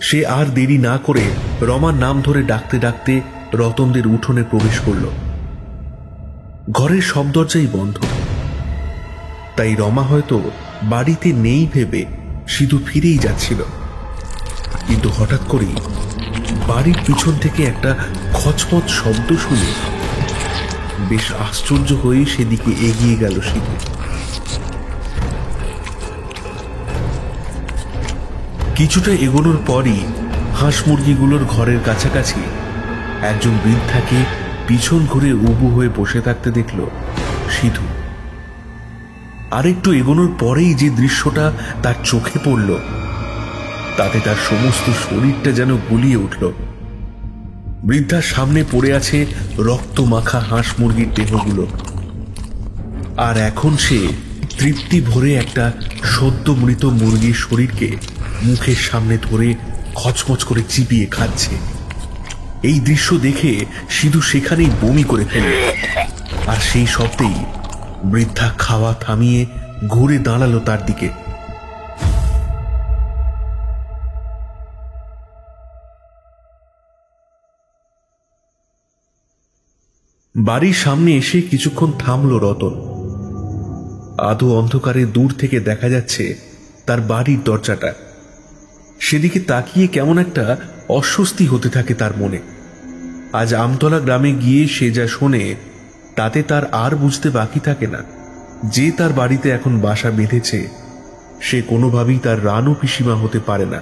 সে আর দেরি না করে রমার নাম ধরে ডাকতে ডাকতে রতনদের উঠোনে প্রবেশ করল। ঘরের সব দরজাই বন্ধ, তাই রমা হয়তো বাড়িতে নেই ভেবে সিধু ফিরেই যাচ্ছিল। কিন্তু হঠাৎ করেই বাড়ির পিছন থেকে একটা খচমচ শব্দ শুনে বেশ আশ্চর্য হয়ে সেদিকে এগিয়ে গেল সিধু। কিছুটা এগোনোর পরই হাঁস মুরগিগুলোর ঘরের কাছাকাছি একজন বৃদ্ধাকে পিছন ঘুরে উবু হয়ে বসে থাকতে দেখল সিধু। আরেকটু এগোনোর পরেই যে দৃশ্যটা তার চোখে পড়ল তাতে তার সমস্ত শরীরটা যেন গুলিয়ে উঠল। বৃদ্ধার সামনে পড়ে আছে রক্ত মাখা হাঁস মুরগির দেহগুলো, আর এখন সে তৃপ্তি ভরে একটা সদ্য মৃত মুরগির শরীরকে মুখের সামনে ধরে খচমচ করে চিবিয়ে খাচ্ছে। এই দৃশ্য দেখে সিধু সেখানেই বমি করে ফেলল, আর সেই শব্দেই বৃদ্ধা খাওয়া থামিয়ে ঘুরে দাঁড়ালো তার দিকে। বাড়ির সামনে এসে কিছুক্ষণ থামল রতন। আধো অন্ধকারে দূর থেকে দেখা যাচ্ছে তার বাড়ির দরজাটা। সেদিকে তাকিয়ে কেমন একটা অস্বস্তি হতে থাকে তার মনে। আজ আমতলা গ্রামে গিয়ে সে যা শোনে তাতে তার আর বুঝতে বাকি থাকে না যে তার বাড়িতে এখন বাসা বেঁধেছে সে কোনোভাবেই তার রানু পিসিমা হতে পারে না।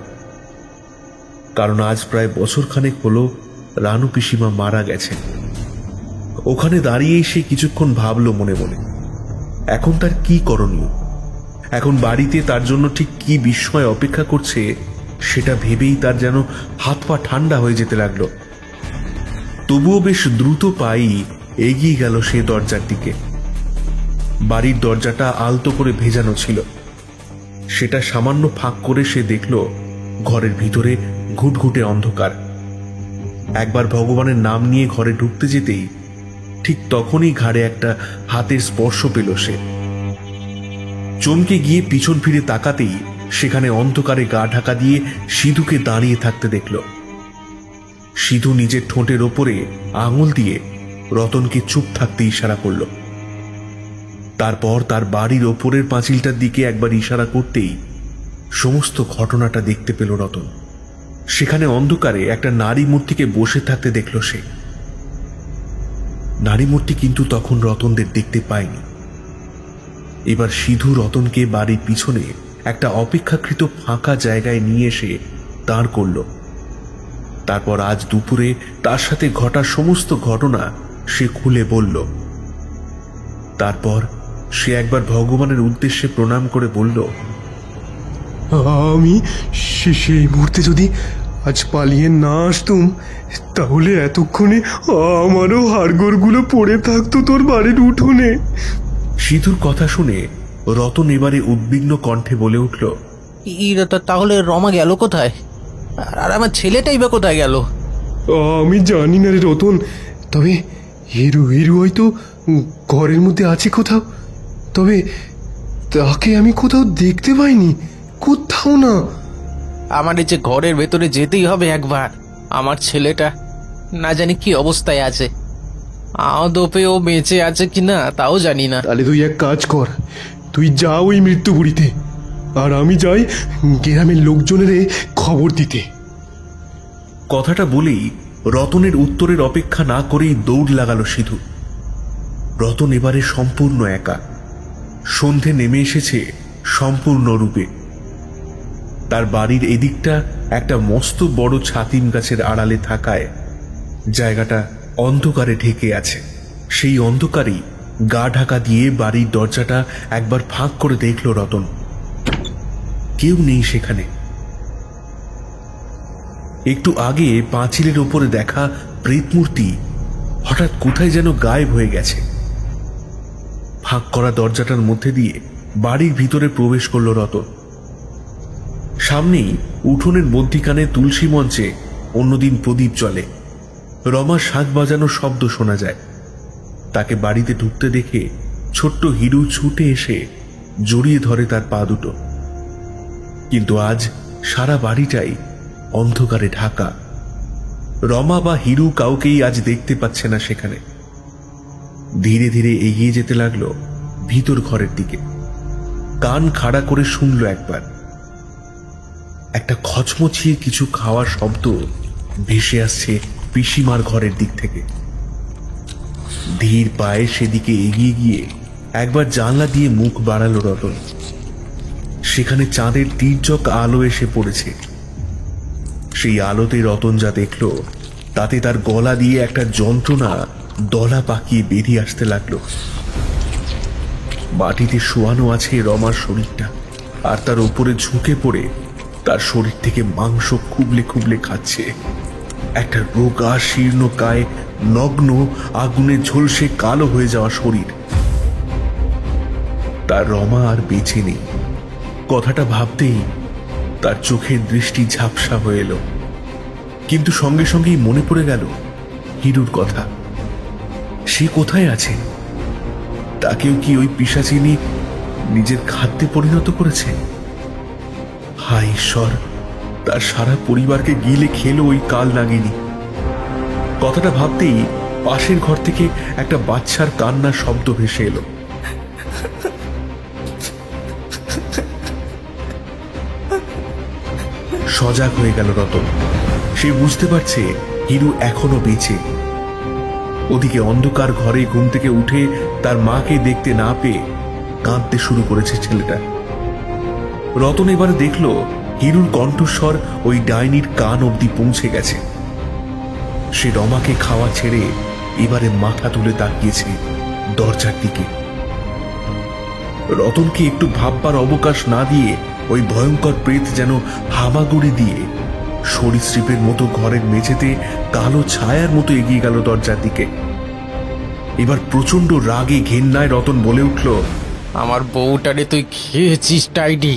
কারণ আজ প্রায় বছরখানেক হলো রানু পিসিমা মারা গেছেন। ওখানে দাঁড়িয়েই সে কিছুক্ষণ ভাবল মনে মনে এখন তার কি করণীয়। এখন বাড়িতে তার জন্য ঠিক কি বিস্ময় অপেক্ষা করছে সেটা ভেবেই তার যেন হাত পা ঠান্ডা হয়ে যেতে লাগলো। তবুও বেশ দ্রুত পায়েই এগিয়ে গেল সে দরজার দিকে। বাড়ির দরজাটা আলতো করে ভেজানো ছিল, সেটা সামান্য ফাঁক করে সে দেখল ঘরের ভিতরে ঘুটঘুটে অন্ধকার। একবার ভগবানের নাম নিয়ে ঘরে ঢুকতে যেতেই ঠিক তখনই ঘাড়ে একটা হাতের স্পর্শ পেল সে। চমকে গিয়ে পিছন ফিরে তাকাতেই সেখানে অন্ধকারে গা ঢাকা দিয়ে সিধুকে দাঁড়িয়ে থাকতে দেখল। সিধু নিজের ঠোঁটের ওপরে আঙুল দিয়ে রতনকে চুপ থাকতে ইশারা করল। তারপর তার বাড়ির ওপরের পাঁচিলটার দিকে একবার ইশারা করতেই সমস্ত ঘটনাটা দেখতে পেল রতন। সেখানে অন্ধকারে একটা নারী মূর্তিকে বসে থাকতে দেখল সে। নারী মূর্তি কিন্তু তখন রতনদের দেখতে পায়নি। এবার সিধু রতনকে বাড়ির পিছনে একটা অপেক্ষাকৃত ফাঁকা জায়গায় নিয়ে এসে দাঁড় করল। তারপর আজ দুপুরে তার সাথে ঘটা সমস্ত ঘটনা সে খুলে বলল। তারপর সে একবার ভগবানের উদ্দেশ্যে প্রণাম করে বলল, আমি সেই মুহূর্তে যদি আজ পালিয়ে না আসতুম তাহলে এতক্ষণে আমারও হাড়গোড়গুলো পড়ে থাকতো তোর বাড়ির উঠোনে। সিধুর কথা শুনে রতন এবারে উদ্বিগ্ন কণ্ঠে বলে উঠল, তাহলে রমা গেল কোথায়? আর আমার ছেলেটাই বা কোথায় গেল? আমি জানি না রে রতন, তবে হিরু হয়তো ঘরের মধ্যে আছে কোথাও। তবে তাকে আমি কোথাও দেখতে পাইনি, কোথাও না। আমার এই যে ঘরের ভেতরে যেতেই হবে একবার। আমার ছেলেটা না জানি কি অবস্থায় আছে, আদপে ও বেঁচে আছে কিনা তাও জানি না। তাহলে তুই এক কাজ কর, তুই যা ওই মৃত্যু বুড়িতে, আর আমি যাই গ্রামের লোকজনের খবর দিতে। কথাটা বলেই রতনের উত্তরের অপেক্ষা না করেই দৌড় লাগালো সিধু। রতন এবারে সম্পূর্ণ একা। সন্ধে নেমে এসেছে সম্পূর্ণরূপে। তার বাড়ির এদিকটা একটা মস্ত বড় ছাতিম গাছের আড়ালে থাকায় জায়গাটা অন্ধকারে ঢেকে আছে। সেই অন্ধকারেই গা ঢাকা দিয়ে বাড়ির দরজাটা একবার ফাঁক করে দেখল রতন। কেউ নেই সেখানে। একটু আগে পাঁচিলের ওপরে দেখা প্রেতমূর্তি হঠাৎ কোথায় যেন গায়েব হয়ে গেছে। ফাঁক করা দরজাটার মধ্যে দিয়ে বাড়ির ভিতরে প্রবেশ করল রতন। সামনেই উঠোনের মধ্যিখানে তুলসী মঞ্চে অন্যদিন প্রদীপ জ্বলে। রমার শাঁখ বাজানোর শব্দ শোনা যায়। তাকে বাড়িতে ঢুকতে দেখে ছোট্ট হিরু ছুটে এসে জড়িয়ে ধরে তার পা দুটো। কিন্তু আজ সারা বাড়িটাই অন্ধকারে ঢাকা। রমা বা হিরু কাউকেই আজ দেখতে পাচ্ছে না সেখানে। ধীরে ধীরে এগিয়ে যেতে লাগলো ভিতর ঘরের দিকে। কান খাড়া করে শুনল একবার। একটা খচমচিয়ে কিছু খাওয়ার শব্দ ভেসে আসছে পিসিমার ঘরের দিক থেকে। ধীর পায়ে সেদিকে এগিয়ে গিয়ে একবার জানলা দিয়ে মুখ বাড়ালো রতন। সেখানে চাঁদের তীর্যক আলো এসে পড়েছে। সেই আলোতে রতন যা দেখল তাতে তার গলা দিয়ে একটা যন্ত্রণা দলা পাকিয়ে বেরিয়ে আসতে লাগলো। মাটিতে শোয়ানো আছে রমার শরীরটা, আর তার উপরে ঝুঁকে পড়ে তার শরীর থেকে মাংস খুবলে খুবলে খাচ্ছে একটা রোগা শীর্ণ কায় নগ্ন আগুনে ঝলসে কালো হয়ে যাওয়া শরীর। তার রমা আর বেঁচে নেই। কথাটা ভাবতেই তার চোখের দৃষ্টি ঝাপসা হয়ে এলো। কিন্তু সঙ্গে সঙ্গেই মনে পড়ে গেল হিরুর কথা। সে কোথায় আছে? তাকেও কি ওই পিশাচিনী নিজের খাদ্যে পরিণত করেছে? হায় ঈশ্বর, তার সারা পরিবারকে গিলে খেলো ওই কাল নাগিনী। কথাটা ভাবতেই পাশের ঘর থেকে একটা বাচ্চার কান্নার শব্দ ভেসে এলো। সজাগ হয়ে গেল রতন। সে বুঝতে পারছে হিরু এখনো বেঁচে। ওদিকে অন্ধকার ঘরে ঘুম থেকে উঠে তার মাকে দেখতে না পেয়ে কাঁদতে শুরু করেছে ছেলেটা। রতন এবার দেখল হিরুর কণ্ঠস্বর ওই ডাইনির কান অবধি পৌঁছে গেছে। সে রমাকে খাওয়া ছেড়ে এবারে মাথা তুলে তাকিয়েছে দরজার দিকে। রতনকে একটু ভাববার অবকাশ না দিয়ে ওই ভয়ঙ্কর প্রেত যেন হামাগুড়ি দিয়ে সরীসৃপের মতো ঘরের মেঝেতে কালো ছায়ার মতো এগিয়ে গেল দরজার দিকে। এবার প্রচন্ড রাগে ঘেন্নায় রতন বলে উঠল, আমার বউটারে তুই খেয়েছিস টাইডি,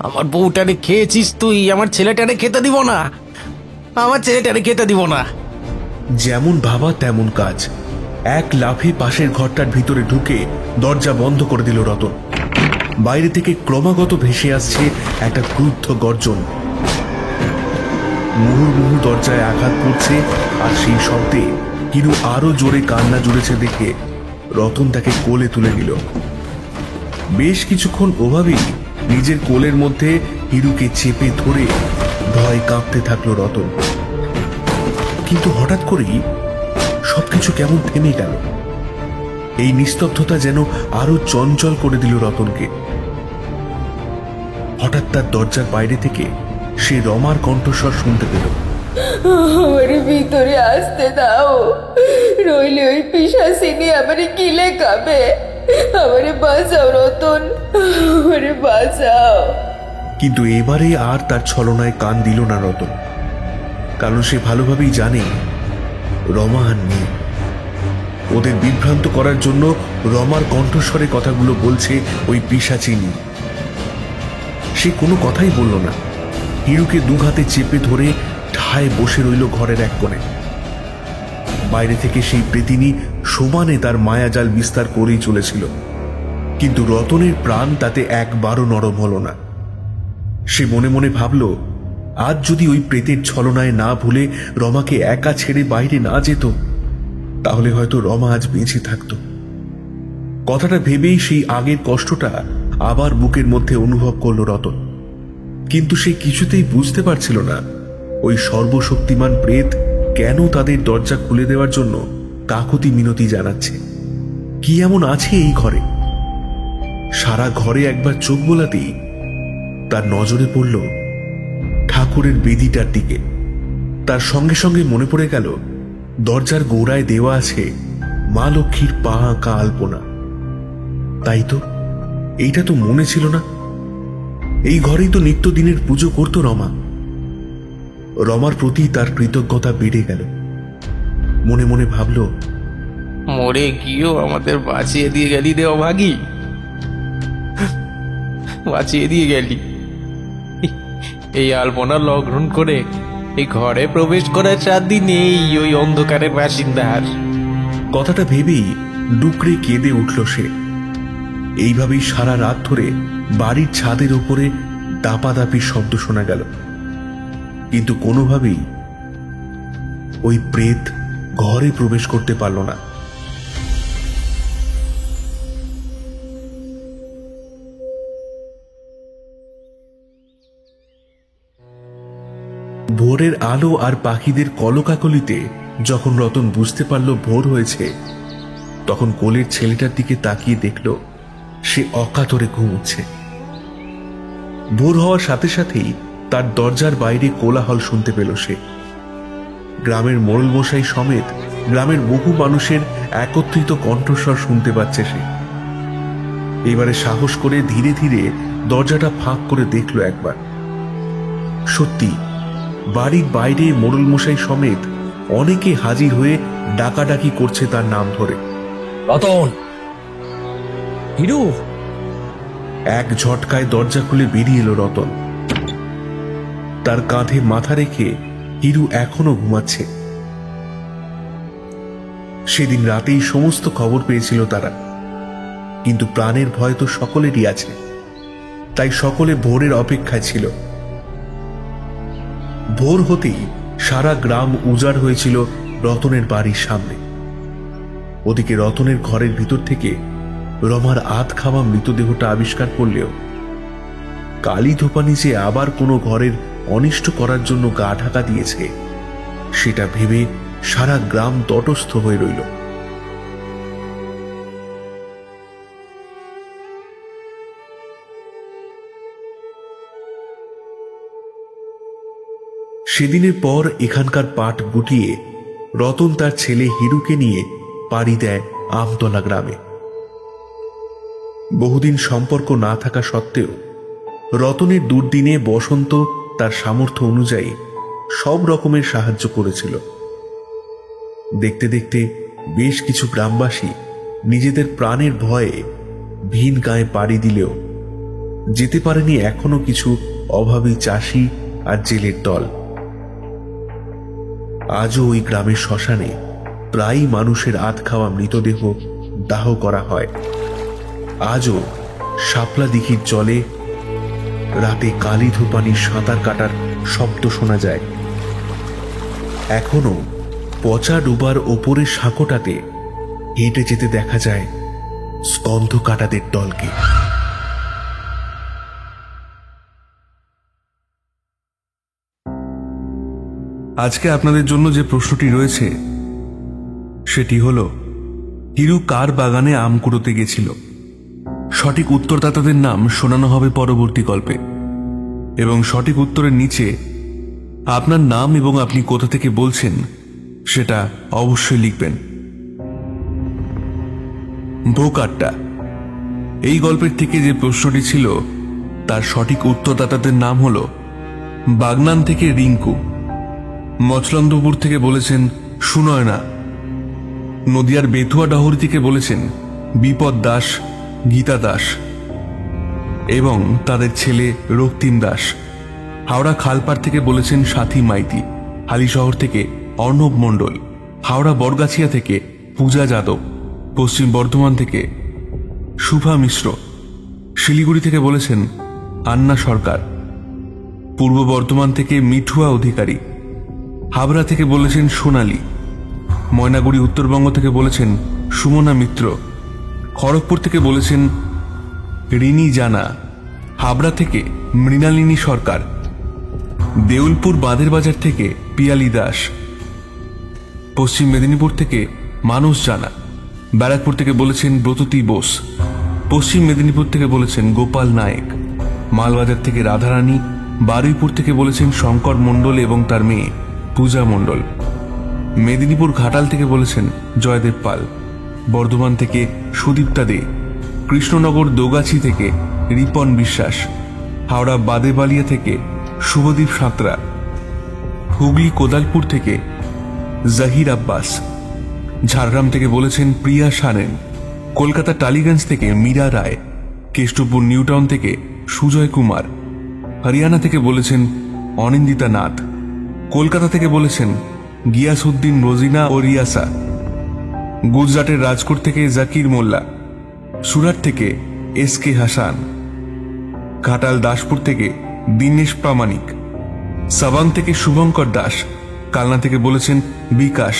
আমার বউটারে খেয়েছিস তুই, আমার ছেলেটারে খেতে দিব না, আমার ছেলেটারে খেতে দিব না। যেমন ভাবা তেমন কাজ। এক লাফে পাশের ঘরটার ভিতরে ঢুকে দরজা বন্ধ করে দিল রতন। বাইরে থেকে ক্রমাগত ভেসে আসছে একটা ক্রুদ্ধ গর্জন। মুহুর্মুহু দরজায় আঘাত পড়ছে, আর সেই শব্দে হিরু আরো জোরে কান্না জুড়েছে দেখে রতন তাকে কোলে তুলে নিল। বেশ কিছুক্ষণ ওভাবেই নিজের কোলের মধ্যে হিরুকে চেপে ধরে ভয় কাঁপতে থাকলো রতন। কিন্তু হঠাৎ করেই সবকিছু কেমন থেমে গেল। এই নিস্তব্ধতা যেন আরো চঞ্চল করে দিল রতনকে। হঠাৎ তার দরজার বাইরে থেকে সে রমার কণ্ঠস্বর শুনতে পেল, আমার ভিতরে আসতে দাও, নইলে ওই পিশাচিনী আমারে গিলে খাবে। আমারে বাঁচাও রতন, আমারে বাঁচাও। কিন্তু এবারে আর তার ছলনায় কান দিল না রতন, কারণ সে ভালোভাবেই জানে রমা আর নেই। ওদের বিভ্রান্ত করার জন্য রমার কণ্ঠস্বরে কথাগুলো বলছে ওই পিশাচিনী। সে কোনো কথাই বলল না, হিরুকে দু হাতে চেপে ধরে ঠায় বসে রইল ঘরের এক কোণে। বাইরে থেকে সেই প্রেতিনী সমানে তার মায়াজাল বিস্তার করেই চলেছিল, কিন্তু রতনের প্রাণ তাতে একবারও নরম হলো না। সে মনে মনে ভাবল, আজ যদি ওই প্রেতের ছলনায় না ভুলে রমাকে একা ছেড়ে বাইরে না যেত, তাহলে হয়তো রমা আজ বেঁচে থাকত। কথাটা ভেবেই সেই আগের কষ্টটা আবার বুকের মধ্যে অনুভব করল রতন। কিন্তু সে কিছুতেই বুঝতে পারছিল না ওই সর্বশক্তিমান প্রেত কেন তাদের দরজা খুলে দেওয়ার জন্য কাকুতি মিনতি জানাচ্ছে। কি এমন আছে এই ঘরে? সারা ঘরে একবার চোখ বোলাতেই তার নজরে পড়ল ঠাকুরের বেদিটার দিকে। তার সঙ্গে সঙ্গে মনে পড়ে গেল দরজার গোড়ায় দেওয়া আছে মা লক্ষ্মীর পা আঁকা আলপনা। তাই তো, এইটা তো মনে ছিল না। এই ঘরেই তো নিত্যদিনের পুজো করত রমা। রমার প্রতি তার কৃতজ্ঞতা বেড়ে গেল। মনে মনে ভাবল, মরে গিয়েও আমাদের বাঁচিয়ে দিয়ে গেলি রে অভাগী, বাঁচিয়ে দিয়ে গেলি। এই আলপনা লগ্ন করে এই ঘরে প্রবেশ করার সাধ্যই নেই ওই অন্ধকারের বাসিন্দার। কথাটা ভেবেই ডুকরে কেঁদে উঠল সে। এইভাবেই সারা রাত ধরে বাড়ির ছাদের উপরে দাপাদাপির শব্দ শোনা গেল, কিন্তু কোনোভাবেই ওই প্রেত ঘরে প্রবেশ করতে পারল না। ভোরের আলো আর পাখিদের কলকাকলিতে যখন রতন বুঝতে পারল ভোর হয়েছে, তখন কোলের ছেলেটার দিকে তাকিয়ে দেখল সে অকাতরে ঘুমোচ্ছে। ভোর হওয়ার সাথে সাথেই তার দরজার বাইরে কোলাহল শুনতে পেল সে। গ্রামের মোড়ল মশাই সমেত গ্রামের বহু মানুষের একত্রিত কণ্ঠস্বর শুনতে পাচ্ছে সে। এবারে সাহস করে ধীরে ধীরে দরজাটা ফাঁক করে দেখল একবার। সত্যি বাড়ির বাইরে মোড়ল মশাই সমেত অনেকে হাজির হয়ে ডাকাডাকি করছে তার নাম ধরে। রতন, হিরু। এক ঝটকায় দরজা খুলে বেরিয়ে এলো রতন। তার কাঁধে মাথা রেখে হিরু এখনো ঘুমাচ্ছে। সেদিন রাতেই সমস্ত খবর পেয়েছিল তারা, কিন্তু প্রাণের ভয় তো সকলেরই আছে, তাই সকলে ভোরের অপেক্ষায় ছিল। ভোর হতেই সারা গ্রাম উজাড় হয়েছিল রতনের বাড়ির সামনে। ওদিকে রতনের ঘরের ভিতর থেকে রমার আধ খাওয়া মৃতদেহটা আবিষ্কার করলেও কালী ধোপানি যে আবার কোনো ঘরের অনিষ্ট করার জন্য গা ঢাকা দিয়েছে, সেটা ভেবে সারা গ্রাম তটস্থ হয়ে রইল। সেদিনের পর এখানকার পাট গুটিয়ে রতন তার ছেলে হিরুকে নিয়ে পাড়ি দেয় আমতলা গ্রামে। বহুদিন সম্পর্ক না থাকা সত্ত্বেও রতনের দুর্দিনে বসন্ত তার সামর্থ্য অনুযায়ী সব রকমের সাহায্য করেছিল। দেখতে দেখতে বেশ কিছু গ্রামবাসী নিজেদের প্রাণের ভয়ে ভিন গায়ে পাড়ি দিলেও যেতে পারেনি এখনো কিছু অভাবী চাষি আর জেলের দল। আজও ওই গ্রামের শ্মশানে প্রায়ই মানুষের আধ খাওয়া মৃতদেহ দাহ করা হয়। আজও শাপলা দিঘির জলে রাতে কালী ধোপানির সাঁতার কাটার শব্দ শোনা যায়। এখনো পচা ডুবার ওপরের সাঁকোটাতে হেঁটে যেতে দেখা যায় স্কন্ধ কাটাদের দলকে। আজকে আপনাদের জন্য যে প্রশ্নটি রয়েছে সেটি হল, হিরু কার বাগানে আম কুড়োতে গেছিল? সঠিক উত্তরদাতাদের নাম শোনানো হবে পরবর্তী গল্পে, এবং সঠিক উত্তরের নিচে আপনার নাম এবং আপনি কোথা থেকে বলছেন সেটা অবশ্যই লিখবেন। ভোকাট্টা, এই গল্পের থেকে যে প্রশ্নটি ছিল তার সঠিক উত্তরদাতাদের নাম হল বাগনান থেকে রিঙ্কু, মচলন্দপুর থেকে বলেছেন সুনয়না, নদিয়ার বেথুয়া ডহরি থেকে বলেছেন বিপদ দাস, গীতা দাস এবং তাদের ছেলে রক্তিম দাস। হাওড়া খালপাড় থেকে বলেছেন সাথী মাইতি। হালিশহর থেকে অর্ণব মণ্ডল। হাওড়া বরগাছিয়া থেকে পূজা যাদব। পশ্চিম বর্ধমান থেকে শুভা মিশ্র। শিলিগুড়ি থেকে বলেছেন আন্না সরকার। পূর্ব বর্ধমান থেকে মিঠুয়া অধিকারী। হাবড়া থেকে বলেছেন সোনালী। ময়নাগুড়ি উত্তরবঙ্গ থেকে বলেছেন সুমনা মিত্র। খড়গপুর থেকে বলেছেন রিনি জানা। হাবড়া থেকে মৃণালিনী সরকার। দেউলপুর বাঁধের বাজার থেকে পিয়ালি দাস। পশ্চিম মেদিনীপুর থেকে মানুষ জানা। ব্যারাকপুর থেকে বলেছেন ব্রততী বোস। পশ্চিম মেদিনীপুর থেকে বলেছেন গোপাল নায়েক। মালবাজার থেকে রাধারানী। বারুইপুর থেকে বলেছেন শঙ্কর মণ্ডল এবং তার মেয়ে পূজা মণ্ডল। মেদিনীপুর ঘাটাল থেকে বলেছেন জয়দেব পাল। বর্ধমান থেকে সুদীপ্তা দে। কৃষ্ণনগর দোগাছি থেকে রিপন বিশ্বাস। হাওড়া বাদেবালিয়া থেকে শুভদীপ সাঁতরা। হুগলি কোদালপুর থেকে জাহির আব্বাস। ঝাড়গ্রাম থেকে বলেছেন প্রিয়া সারেন। কলকাতা টালিগঞ্জ থেকে মীরা রায়। কেষ্টপুর নিউটাউন থেকে সুজয় কুমার। হরিয়ানা থেকে বলেছেন অনিন্দিতা নাথ। কলকাতা থেকে বলেছেন গিয়াসউদ্দিন রোজিনা ও রিয়াসা। গুজরাটের রাজকোট থেকে জাকির মোল্লা। সুরাট থেকে এস কে হাসান। ঘাটাল দাসপুর থেকে দীনেশ প্রামাণিক। সাবাং থেকে শুভঙ্কর দাস। কালনা থেকে বলেছেন বিকাশ।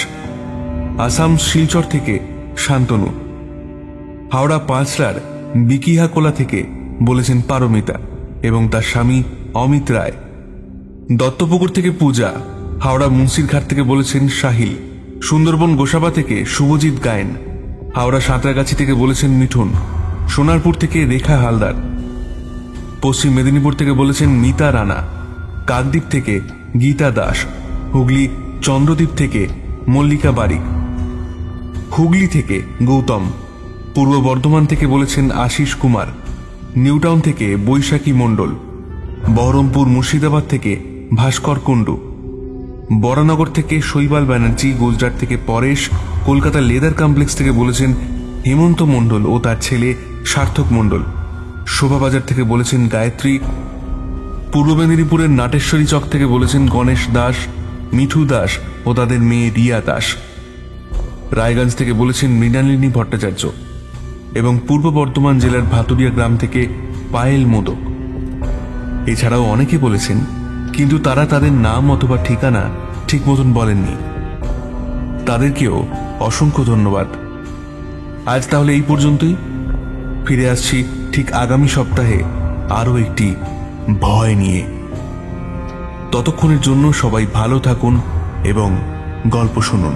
আসাম শিলচর থেকে শান্তনু। হাওড়া পাঁচড়ার বিকিহাকোলা থেকে বলেছেন পারমিতা এবং তার স্বামী অমিত রায়। দত্তপুকুর থেকে পূজা। হাওড়া মুন্সিরঘাট থেকে বলেছেন সাহিল। সুন্দরবন গোসাবা থেকে শুভজিৎ গায়েন। হাওড়া সাঁতরাগাছি থেকে বলেছেন মিঠুন। সোনারপুর থেকে রেখা হালদার। পশ্চিম মেদিনীপুর থেকে বলেছেন মিতা রানা। কাকদ্বীপ থেকে গীতা দাস। হুগলি চন্দ্রদ্বীপ থেকে মল্লিকা বারিক। হুগলি থেকে গৌতম। পূর্ব বর্ধমান থেকে বলেছেন আশিস কুমার। নিউটাউন থেকে বৈশাখী মণ্ডল। বহরমপুর মুর্শিদাবাদ থেকে ভাস্কর কুণ্ডু। বরানগর থেকে শৈবাল ব্যানার্জি। গুজরাট থেকে পরেশ। কলকাতা লেদার কমপ্লেক্স থেকে বলেছেন হেমন্ত মণ্ডল ও তার ছেলে সার্থক মণ্ডল। শোভাবাজার থেকে বলেছেন গায়ত্রী। পূর্ব মেদিনীপুরের নাটেশ্বরী চক থেকে বলেছেন গণেশ দাস, মিঠু দাস ও তাদের মেয়ে রিয়া দাস। রায়গঞ্জ থেকে বলেছেন মৃণালিনী ভট্টাচার্য এবং পূর্ব বর্ধমান জেলার ভাতুরিয়া গ্রাম থেকে পায়েল মোদক। এছাড়াও অনেকে বলেছেন, কিন্তু তারা তাদের নাম অথবা ঠিকানা ঠিক মতন বলেননি। তাদেরকেও অসংখ্য ধন্যবাদ। আজ তাহলে এই পর্যন্তই। ফিরে আসছি ঠিক আগামী সপ্তাহে আরও একটি ভয় নিয়ে। ততক্ষণের জন্য সবাই ভালো থাকুন এবং গল্প শুনুন।